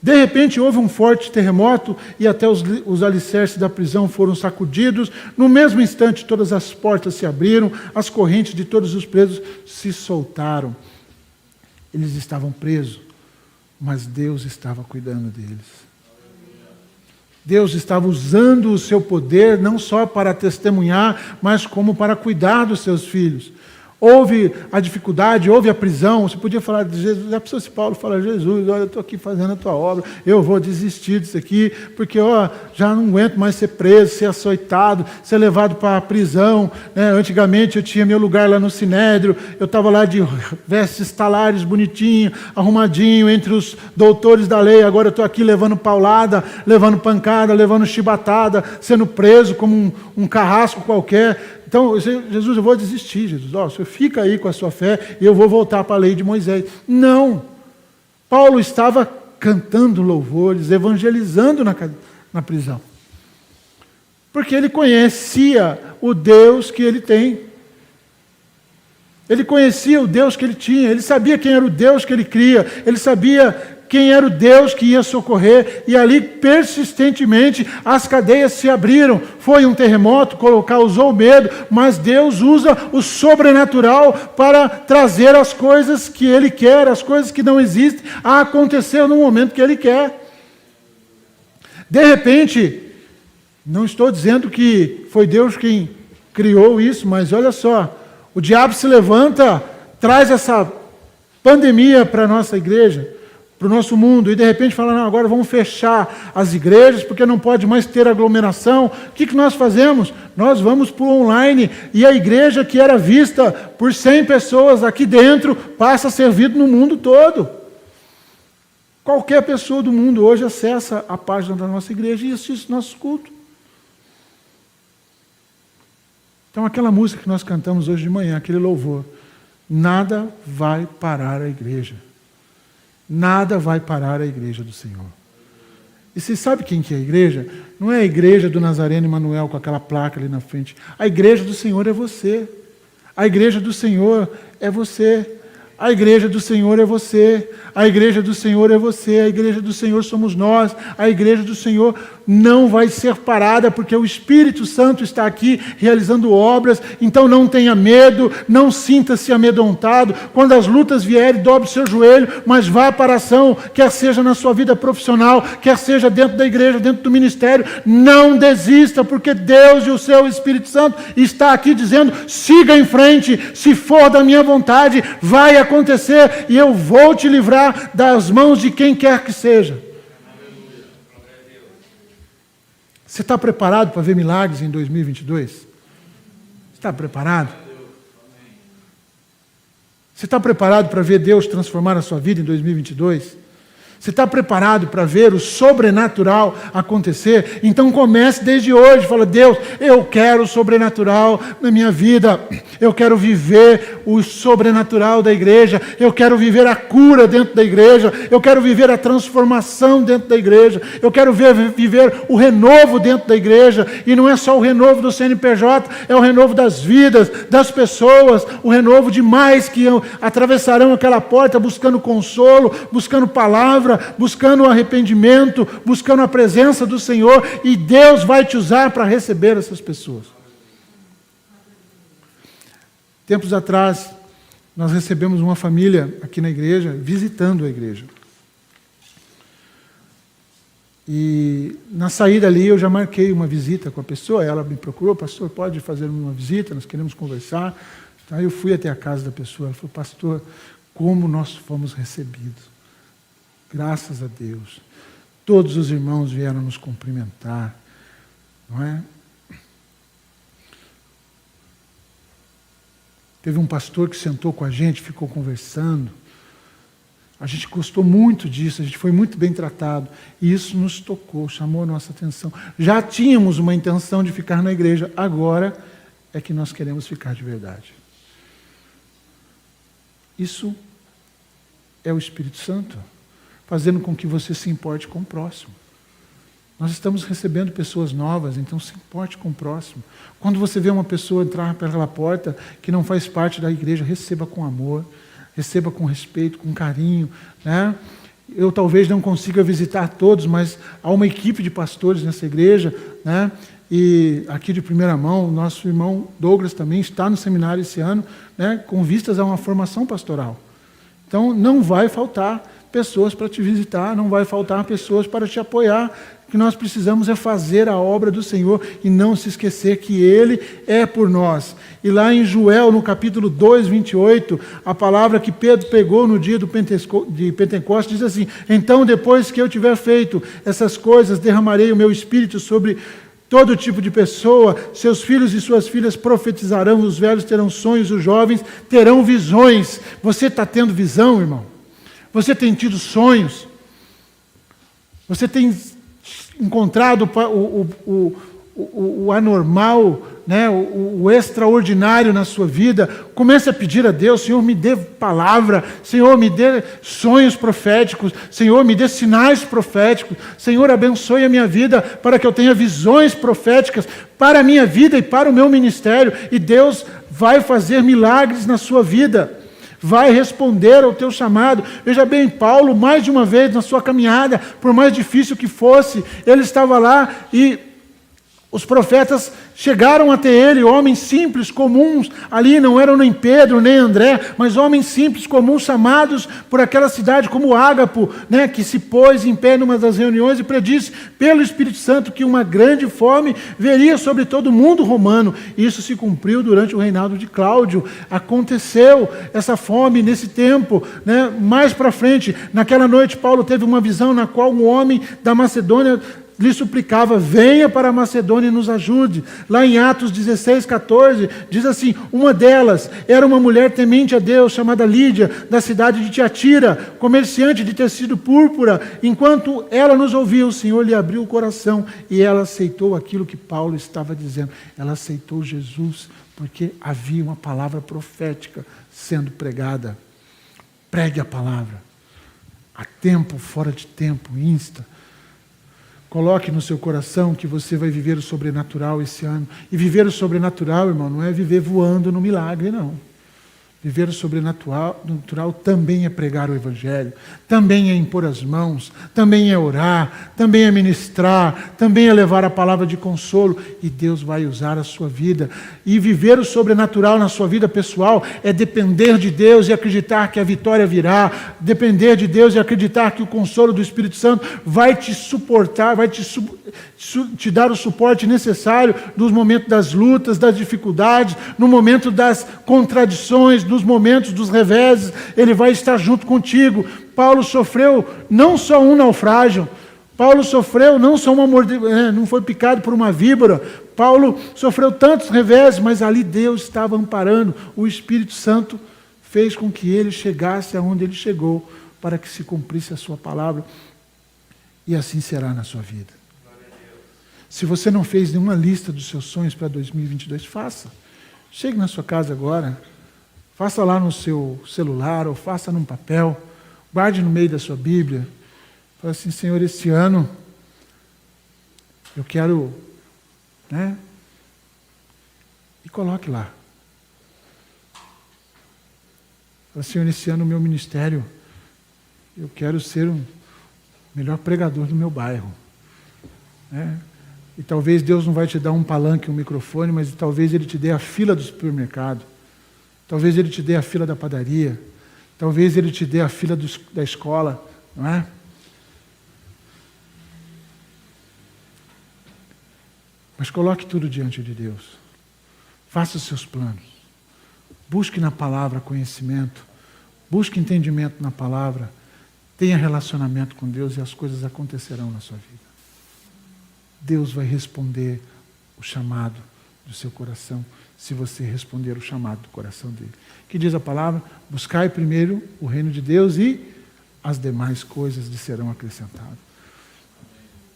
De repente houve um forte terremoto, e até os alicerces da prisão foram sacudidos. No mesmo instante, todas as portas se abriram, as correntes de todos os presos se soltaram. Eles estavam presos, mas Deus estava cuidando deles. Deus estava usando o seu poder não só para testemunhar, mas como para cuidar dos seus filhos. Houve a dificuldade, houve a prisão. Você podia falar de Jesus. Já pensou se Paulo fala: Jesus, olha, eu estou aqui fazendo a tua obra, eu vou desistir disso aqui, porque já não aguento mais ser preso, ser açoitado, ser levado para a prisão. Antigamente eu tinha meu lugar lá no Sinédrio, eu estava lá de vestes talares, bonitinho, arrumadinho, entre os doutores da lei. Agora eu estou aqui levando paulada, levando pancada, levando chibatada, sendo preso como um carrasco qualquer. Então, Jesus, eu vou desistir, Jesus. O senhor fica aí com a sua fé e eu vou voltar para a lei de Moisés. Não! Paulo estava cantando louvores, evangelizando na prisão. Porque ele conhecia o Deus que ele tem. Ele conhecia o Deus que ele tinha. Ele sabia quem era o Deus que ele cria. Ele sabia quem era o Deus que ia socorrer, e ali persistentemente as cadeias se abriram. Foi um terremoto, causou medo, mas Deus usa o sobrenatural para trazer as coisas que Ele quer, as coisas que não existem, a acontecer no momento que Ele quer. De repente, não estou dizendo que foi Deus quem criou isso, mas olha só, o diabo se levanta, traz pandemia para a nossa igreja, para o nosso mundo, e de repente falar, não, agora vamos fechar as igrejas, porque não pode mais ter aglomeração. O que nós fazemos? Nós vamos para o online, e a igreja que era vista por 100 pessoas aqui dentro, passa a ser vista no mundo todo. Qualquer pessoa do mundo hoje acessa a página da nossa igreja e assiste nosso culto. Então aquela música que nós cantamos hoje de manhã, aquele louvor, nada vai parar a igreja. Nada vai parar a igreja do Senhor. E você sabe quem que é a igreja? Não é a igreja do Nazareno Emanuel com aquela placa ali na frente. A igreja do Senhor é você. A igreja do Senhor é você. A igreja do Senhor é você. A igreja do Senhor é você. A igreja do Senhor somos nós. A igreja do Senhor não vai ser parada, porque o Espírito Santo está aqui realizando obras. Então não tenha medo, não sinta-se amedrontado. Quando as lutas vierem, dobre o seu joelho, mas vá para a ação, quer seja na sua vida profissional, quer seja dentro da igreja, dentro do ministério. Não desista, porque Deus e o seu Espírito Santo está aqui dizendo, siga em frente, se for da minha vontade, vai acontecer, e eu vou te livrar das mãos de quem quer que seja. Você está preparado para ver milagres em 2022? Está preparado? Você está preparado para ver Deus transformar a sua vida em 2022? Você está preparado para ver o sobrenatural acontecer? Então comece desde hoje, fala, Deus, eu quero o sobrenatural na minha vida, eu quero viver o sobrenatural da igreja, eu quero viver a cura dentro da igreja, eu quero viver a transformação dentro da igreja, eu quero viver o renovo dentro da igreja, e não é só o renovo do CNPJ, é o renovo das vidas, das pessoas, o renovo de mais que atravessarão aquela porta buscando consolo, buscando palavra, buscando o arrependimento, buscando a presença do Senhor, e Deus vai te usar para receber essas pessoas. Tempos atrás, nós recebemos uma família aqui na igreja, visitando a igreja. E na saída ali eu já marquei uma visita com a pessoa, ela me procurou, pastor, pode fazer uma visita, nós queremos conversar. Aí eu fui até a casa da pessoa, ela falou, pastor, como nós fomos recebidos. Graças a Deus. Todos os irmãos vieram nos cumprimentar, não é? Teve um pastor que sentou com a gente, ficou conversando. A gente gostou muito disso, a gente foi muito bem tratado. E isso nos tocou, chamou a nossa atenção. Já tínhamos uma intenção de ficar na igreja, agora é que nós queremos ficar de verdade. Isso é o Espírito Santo, fazendo com que você se importe com o próximo. Nós estamos recebendo pessoas novas, então se importe com o próximo. Quando você vê uma pessoa entrar pela porta que não faz parte da igreja, receba com amor, receba com respeito, com carinho, né? Eu talvez não consiga visitar todos, mas há uma equipe de pastores nessa igreja, né? E aqui de primeira mão, nosso irmão Douglas também está no seminário esse ano, né? Com vistas a uma formação pastoral. Então não vai faltar pessoas para te visitar, não vai faltar pessoas para te apoiar. O que nós precisamos é fazer a obra do Senhor e não se esquecer que Ele é por nós. E lá em Joel, no capítulo 2, 28, a palavra que Pedro pegou no dia de Pentecostes diz assim, então depois que eu tiver feito essas coisas, derramarei o meu espírito sobre todo tipo de pessoa, seus filhos e suas filhas profetizarão, os velhos terão sonhos, os jovens terão visões. Você está tendo visão, irmão? Você tem tido sonhos? Você tem encontrado o anormal, né? o extraordinário na sua vida? Comece a pedir a Deus, Senhor, me dê palavra, Senhor, me dê sonhos proféticos, Senhor, me dê sinais proféticos, Senhor, abençoe a minha vida para que eu tenha visões proféticas para a minha vida e para o meu ministério, e Deus vai fazer milagres na sua vida. Vai responder ao teu chamado. Veja bem, Paulo, mais de uma vez na sua caminhada, por mais difícil que fosse, ele estava lá e Os profetas chegaram até ele, homens simples, comuns, ali não eram nem Pedro, nem André, mas homens simples, comuns, chamados por aquela cidade como Ágapo, né, que se pôs em pé numa das reuniões e predisse pelo Espírito Santo que uma grande fome veria sobre todo o mundo romano. Isso se cumpriu durante o reinado de Cláudio. Aconteceu essa fome nesse tempo, né, mais para frente. Naquela noite, Paulo teve uma visão na qual um homem da Macedônia lhe suplicava: venha para a Macedônia e nos ajude. Lá em Atos 16, 14, diz assim: uma delas era uma mulher temente a Deus, chamada Lídia, da cidade de Tiatira, comerciante de tecido púrpura. Enquanto ela nos ouvia, o Senhor lhe abriu o coração e ela aceitou aquilo que Paulo estava dizendo. Ela aceitou Jesus porque havia uma palavra profética sendo pregada. Pregue a palavra. A tempo, fora de tempo, insta. Coloque no seu coração que você vai viver o sobrenatural esse ano. E viver o sobrenatural, irmão, não é viver voando no milagre, não. Viver o sobrenatural também é pregar o Evangelho, também é impor as mãos, também é orar, também é ministrar, também é levar a palavra de consolo, e Deus vai usar a sua vida. E viver o sobrenatural na sua vida pessoal é depender de Deus e acreditar que a vitória virá, depender de Deus e acreditar que o consolo do Espírito Santo vai te suportar, vai te dar o suporte necessário nos momentos das lutas, das dificuldades, no momento das contradições, nos momentos dos reveses. Ele vai estar junto contigo. Paulo sofreu não só um naufrágio, Paulo sofreu não só não foi picado por uma víbora, Paulo sofreu tantos reveses, mas ali Deus estava amparando. O Espírito Santo fez com que ele chegasse aonde ele chegou, para que se cumprisse a sua palavra, e assim será na sua vida. Se você não fez nenhuma lista dos seus sonhos para 2022, faça. Chegue na sua casa agora, faça lá no seu celular, ou faça num papel, guarde no meio da sua Bíblia. Fala assim: Senhor, esse ano eu quero, né? E coloque lá. Fala: Senhor, esse ano o meu ministério, eu quero ser o melhor pregador do meu bairro, né? E talvez Deus não vai te dar um palanque, um microfone, mas talvez Ele te dê a fila do supermercado. Talvez Ele te dê a fila da padaria. Talvez Ele te dê a fila da escola, não é? Mas coloque tudo diante de Deus. Faça os seus planos. Busque na palavra conhecimento. Busque entendimento na palavra. Tenha relacionamento com Deus e as coisas acontecerão na sua vida. Deus vai responder o chamado do seu coração, se você responder o chamado do coração dele. Que diz a palavra: buscai primeiro o reino de Deus e as demais coisas lhe serão acrescentadas.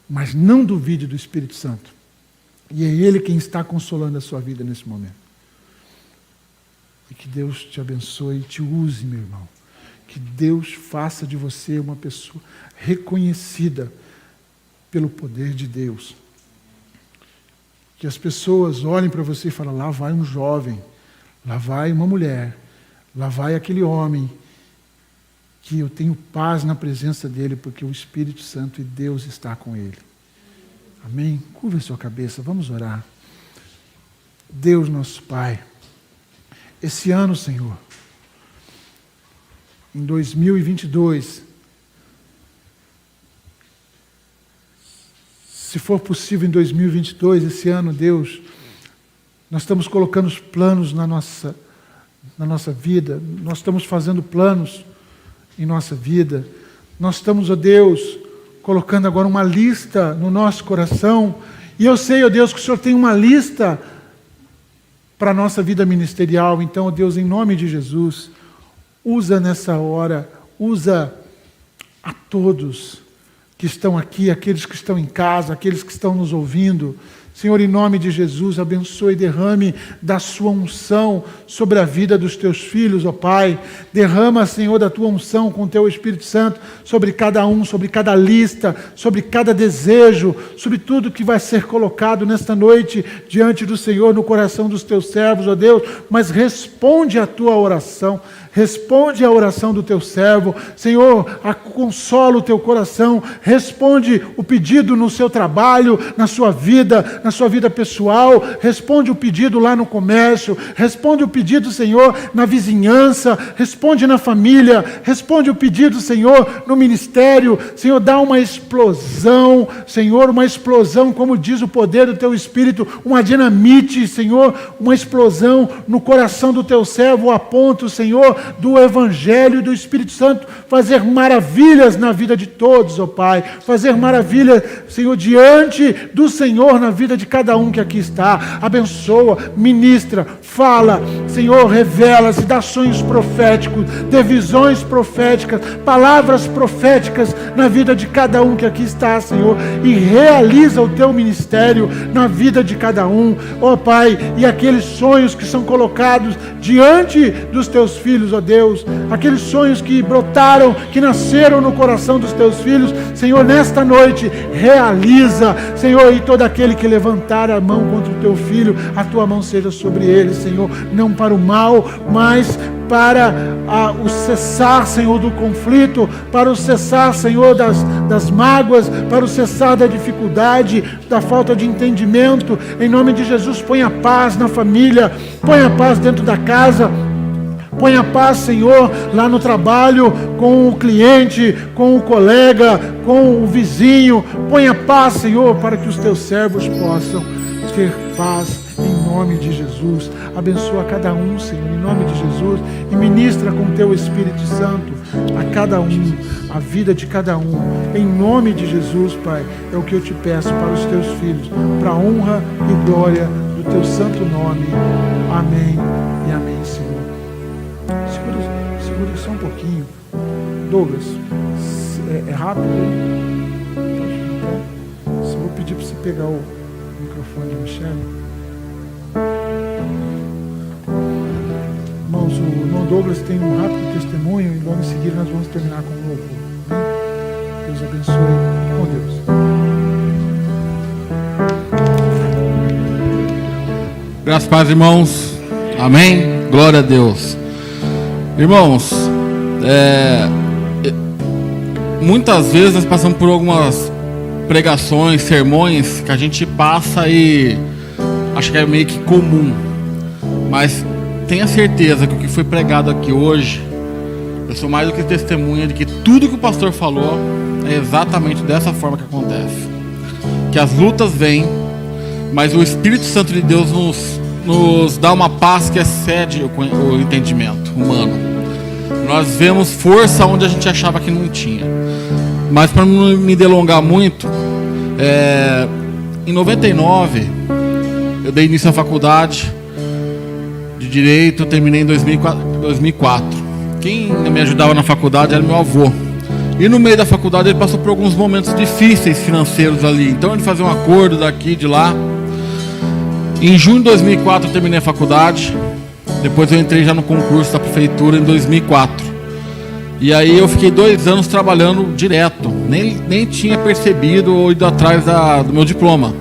Mas não duvide do Espírito Santo. E é Ele quem está consolando a sua vida nesse momento. E que Deus te abençoe e te use, meu irmão. Que Deus faça de você uma pessoa reconhecida pelo poder de Deus. Que as pessoas olhem para você e falem: lá vai um jovem, lá vai uma mulher, lá vai aquele homem, que eu tenho paz na presença dele, porque o Espírito Santo e Deus está com ele. Amém? Curva a sua cabeça, vamos orar. Deus nosso Pai, esse ano, Senhor, em 2022, se for possível em 2022, esse ano, Deus, nós estamos colocando os planos na nossa vida, nós estamos fazendo planos em nossa vida, nós estamos, ó Deus, colocando agora uma lista no nosso coração, e eu sei, ó Deus, que o Senhor tem uma lista para a nossa vida ministerial. Então, ó Deus, em nome de Jesus, usa nessa hora, usa a todos que estão aqui, aqueles que estão em casa, aqueles que estão nos ouvindo. Senhor, em nome de Jesus, abençoe e derrame da sua unção sobre a vida dos teus filhos, ó Pai. Derrama, Senhor, da tua unção com o teu Espírito Santo sobre cada um, sobre cada lista, sobre cada desejo, sobre tudo que vai ser colocado nesta noite diante do Senhor, no coração dos teus servos, ó Deus. Mas responde à tua oração, responde à oração do teu servo, Senhor, consola o teu coração, responde o pedido no seu trabalho, na sua vida pessoal, responde o pedido lá no comércio, responde o pedido, Senhor, na vizinhança, responde na família, responde o pedido, Senhor, no ministério, Senhor, dá uma explosão, Senhor, uma explosão, como diz o poder do teu Espírito, uma dinamite, Senhor, uma explosão no coração do teu servo, a ponto, Senhor, do Evangelho e do Espírito Santo fazer maravilhas na vida de todos, ó Pai, fazer maravilhas, Senhor, diante do Senhor na vida de cada um que aqui está. Abençoa, ministra, fala, Senhor, revela-se, dá sonhos proféticos, dê visões proféticas, palavras proféticas na vida de cada um que aqui está, Senhor, e realiza o teu ministério na vida de cada um, ó Pai, e aqueles sonhos que são colocados diante dos teus filhos, ó Deus, aqueles sonhos que brotaram, que nasceram no coração dos teus filhos, Senhor, nesta noite, realiza, Senhor, e todo aquele que levantar a mão contra o teu filho, a tua mão seja sobre ele, Senhor, não para o mal, mas para o cessar, Senhor, do conflito, para o cessar, Senhor, das mágoas, para o cessar da dificuldade, da falta de entendimento. Em nome de Jesus, põe a paz na família, põe a paz dentro da casa, põe a paz, Senhor, lá no trabalho, com o cliente, com o colega, com o vizinho. Põe a paz, Senhor, para que os teus servos possam ter paz em nome de Jesus. Abençoa cada um, Senhor, em nome de Jesus, e ministra com teu Espírito Santo a cada um, a vida de cada um, em nome de Jesus, Pai. É o que eu te peço para os teus filhos, para a honra e glória do teu santo nome. Amém e amém, Senhor. Segura só um pouquinho. Douglas, é rápido? Então, eu vou pedir para você pegar o microfone de Michele. Irmãos, o irmão Douglas tem um rápido testemunho e logo em seguida nós vamos terminar com o louvor. Amém? Deus abençoe com Deus. Graças a Deus, irmãos. Amém? Glória a Deus. Irmãos, muitas vezes nós passamos por algumas pregações, sermões que a gente passa e acha que é meio que comum, mas tenha certeza que o que foi pregado aqui hoje, eu sou mais do que testemunha de que tudo que o pastor falou é exatamente dessa forma que acontece, que as lutas vêm, mas o Espírito Santo de Deus nos dá uma paz que excede o entendimento humano. Nós vemos força onde a gente achava que não tinha. Mas para não me delongar muito, em 99 eu dei início à faculdade de Direito, eu terminei em 2004. Quem me ajudava na faculdade era meu avô. E no meio da faculdade ele passou por alguns momentos difíceis financeiros ali. Então ele fazia um acordo daqui, de lá. Em junho de 2004 eu terminei a faculdade. Depois eu entrei já no concurso da prefeitura em 2004. E aí eu fiquei 2 anos trabalhando direto. Nem tinha percebido ou ido atrás do meu diploma.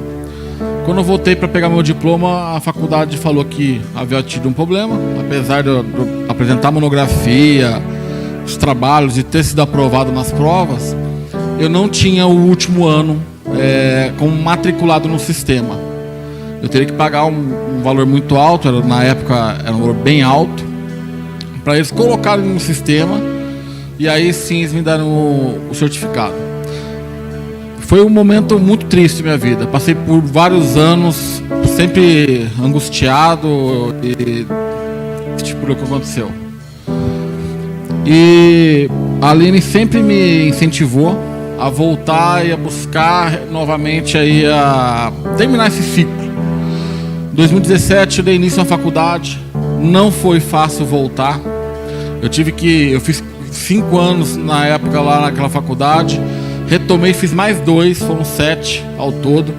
Quando eu voltei para pegar meu diploma, a faculdade falou que havia tido um problema. Apesar de eu apresentar monografia, os trabalhos e ter sido aprovado nas provas, eu não tinha o último ano como matriculado no sistema. Eu teria que pagar um valor muito alto, na época era um valor bem alto, para eles colocarem no sistema, e aí sim eles me deram o certificado. Foi um momento muito triste da minha vida. Passei por vários anos sempre angustiado e tipo o que aconteceu. E a Aline sempre me incentivou a voltar e a buscar novamente aí a terminar esse ciclo. Em 2017 eu dei início à faculdade. Não foi fácil voltar. Eu fiz 5 anos na época lá naquela faculdade. Retomei, fiz mais 2, foram 7 ao todo.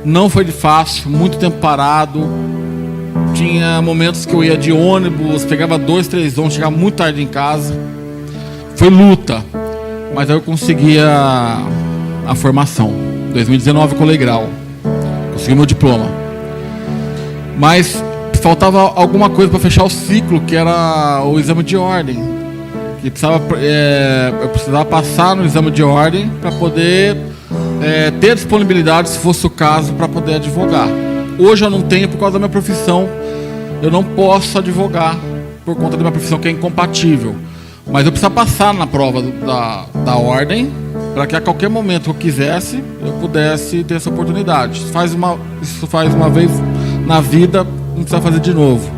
Não foi de fácil, muito tempo parado. Tinha momentos que eu ia de ônibus, pegava 2, 3 ônibus, chegava muito tarde em casa. Foi luta, mas aí eu consegui a formação. Em 2019 eu colei grau, consegui meu diploma. Mas faltava alguma coisa para fechar o ciclo, que era o exame de ordem. Que eu precisava passar no exame de ordem para poder ter disponibilidade, se fosse o caso, para poder advogar. Hoje eu não tenho por causa da minha profissão. Eu não posso advogar por conta da minha profissão, que é incompatível. Mas eu precisava passar na prova da ordem, para que a qualquer momento que eu quisesse, eu pudesse ter essa oportunidade. Isso faz uma vez na vida, não precisa fazer de novo.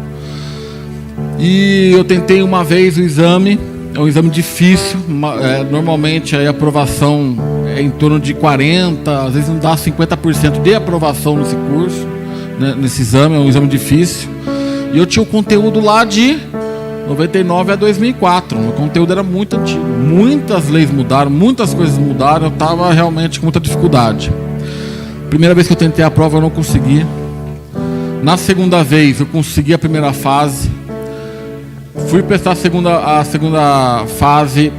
E eu tentei uma vez o exame, é um exame difícil, normalmente a aprovação é em torno de 40%, às vezes não dá 50% de aprovação nesse curso, né, nesse exame, é um exame difícil. E eu tinha o conteúdo lá de 99 a 2004, o conteúdo era muito antigo, muitas leis mudaram, muitas coisas mudaram, eu estava realmente com muita dificuldade. Primeira vez que eu tentei a prova eu não consegui. Na segunda vez eu consegui a primeira fase, fui prestar a segunda fase,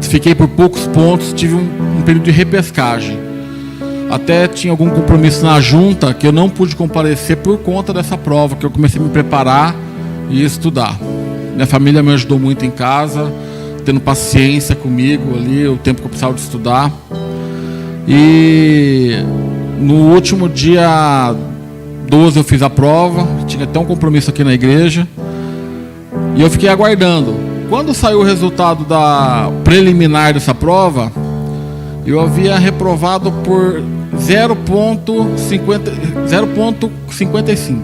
fiquei por poucos pontos, tive um período de repescagem. Até tinha algum compromisso na junta que eu não pude comparecer por conta dessa prova, que eu comecei a me preparar e estudar. Minha família me ajudou muito em casa, tendo paciência comigo ali, o tempo que eu precisava de estudar. E no último dia 12 eu fiz a prova, tinha até um compromisso aqui na igreja. E eu fiquei aguardando. Quando saiu o resultado da preliminar dessa prova, eu havia reprovado por 0,55.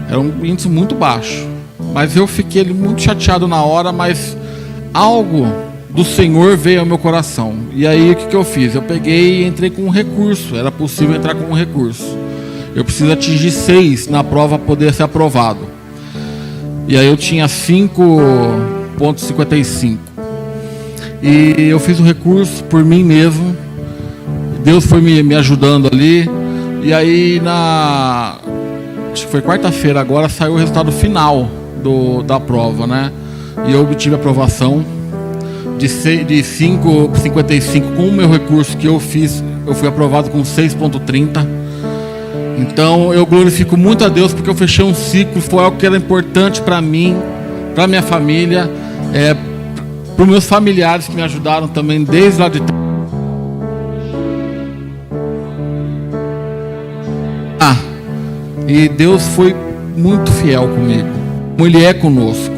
Era um índice muito baixo. Mas eu fiquei muito chateado na hora, mas algo do Senhor veio ao meu coração. E aí o que eu fiz? Eu peguei e entrei com um recurso. Era possível entrar com um recurso. Eu preciso atingir 6 na prova para poder ser aprovado. E aí eu tinha 5,55. E eu fiz o recurso por mim mesmo. Deus foi me ajudando ali. E aí acho que foi quarta-feira agora, saiu o resultado final da prova, né? E eu obtive a aprovação de 5,55 com o meu recurso que eu fiz. Eu fui aprovado com 6,30. Então eu glorifico muito a Deus porque eu fechei um ciclo. Foi algo que era importante para mim, para minha família, para os meus familiares que me ajudaram também desde lá de trás. E Deus foi muito fiel comigo, como Ele é conosco.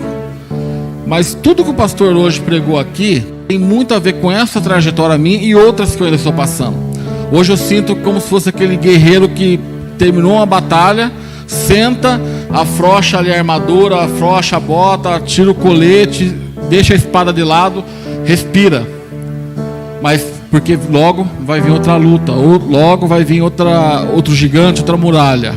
Mas tudo que o pastor hoje pregou aqui tem muito a ver com essa trajetória minha e outras que eu ainda estou passando. Hoje eu sinto como se fosse aquele guerreiro que terminou uma batalha, senta, afrouxa ali a armadura, afrouxa a bota, tira o colete, deixa a espada de lado, respira. Mas porque logo vai vir outra luta, ou logo vai vir outro gigante, outra muralha.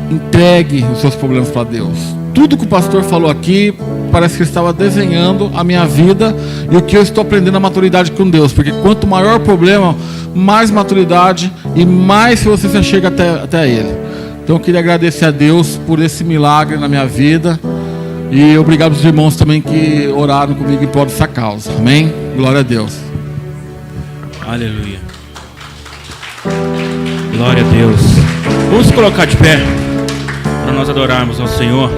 Entregue os seus problemas para Deus. Tudo que o pastor falou aqui parece que ele estava desenhando a minha vida e o que eu estou aprendendo a maturidade com Deus. Porque quanto maior o problema, mais maturidade e mais se você se chega até Ele. Então eu queria agradecer a Deus por esse milagre na minha vida. E obrigado aos irmãos também que oraram comigo em prol dessa causa. Amém? Glória a Deus. Aleluia. Glória a Deus. Vamos colocar de pé para nós adorarmos ao Senhor.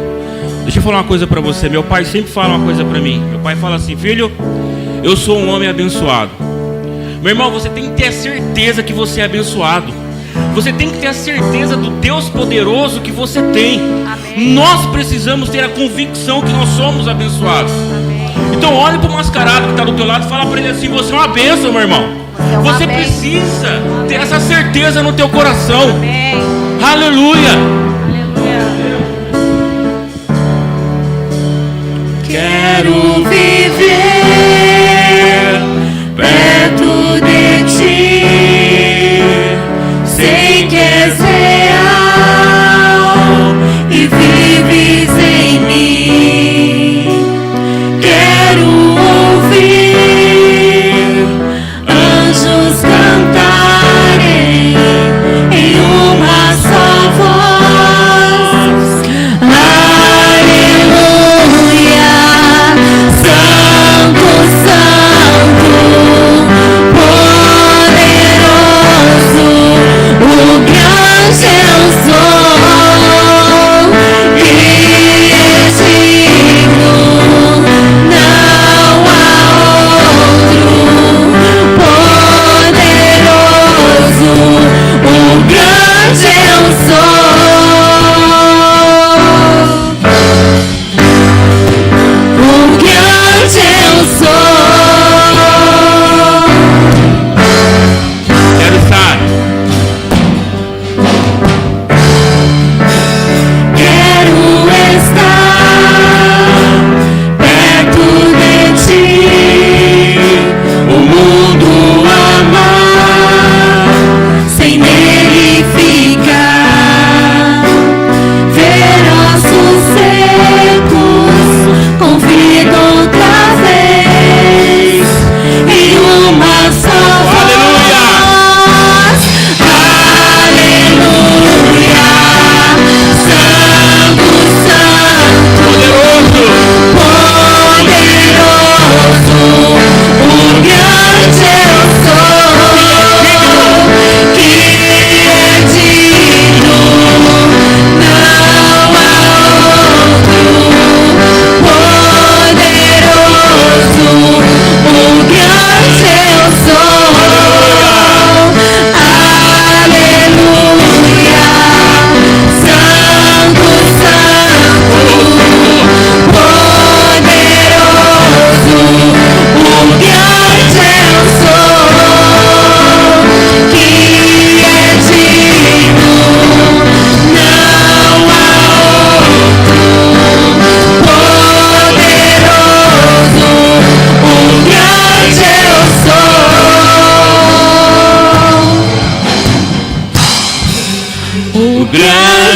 Deixa eu falar uma coisa para você. Meu pai sempre fala uma coisa para mim. Meu pai fala assim: filho, eu sou um homem abençoado. Meu irmão, você tem que ter a certeza que você é abençoado. Você tem que ter a certeza do Deus poderoso que você tem. Amém. Nós precisamos ter a convicção que nós somos abençoados. Amém. Então olhe para o mascarado que está do teu lado e fala para ele assim: você é uma bênção, meu irmão. Você precisa ter essa certeza no teu coração. Amém. Aleluia. Quero viver perto de ti, sei que és real e vives em mim. Quero ouvir anjos cantarem em uma só voz. Aleluia, Santo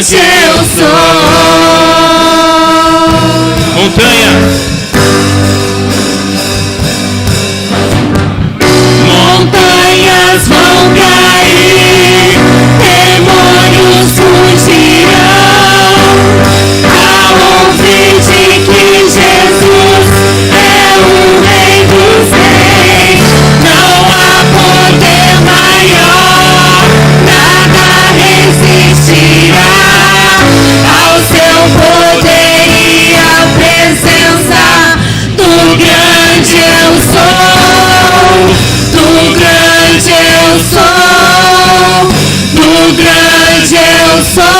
grande eu sou. Montanhas. Montanhas vão cair, demônios fugirão, ao ouvir de que Jesus é o Rei dos Reis. Não há poder maior, nada resistirá ao seu poder e à presença do grande eu sou. Do grande eu sou, do grande eu sou,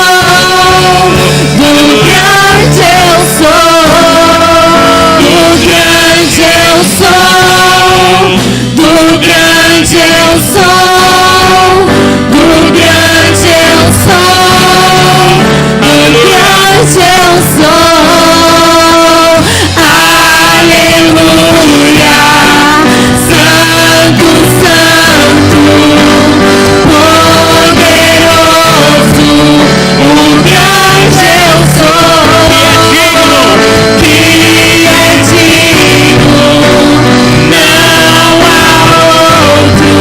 do grande eu sou, do grande eu sou, do grande eu sou, do grande eu sou, do grande eu sou. Aleluia. Santo, Santo, poderoso, o grande eu sou, que é digno, não há outro,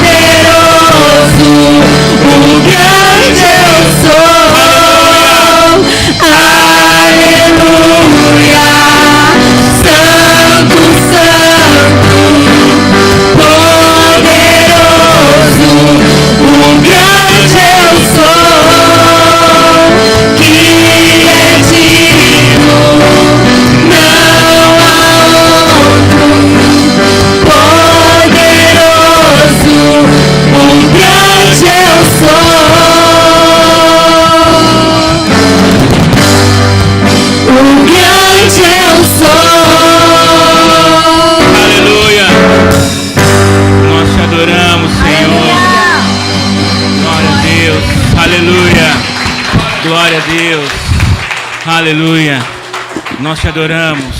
poderoso, o grande eu sou, aleluia. Santo, Santo, poderoso, o grande eu sou, que é digno, não há outro, poderoso, o grande eu sou, o grande eu sou. Aleluia. Nós te adoramos, Senhor. Glória a Deus. Aleluia. Glória a Deus. Aleluia. Nós te adoramos.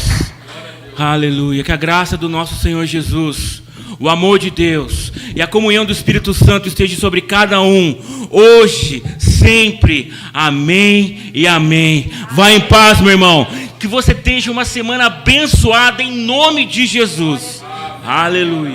Aleluia. Que a graça do nosso Senhor Jesus, o amor de Deus e a comunhão do Espírito Santo esteja sobre cada um, hoje, sempre. Amém e amém. Vá em paz, meu irmão. Que você tenha uma semana abençoada em nome de Jesus. Aleluia.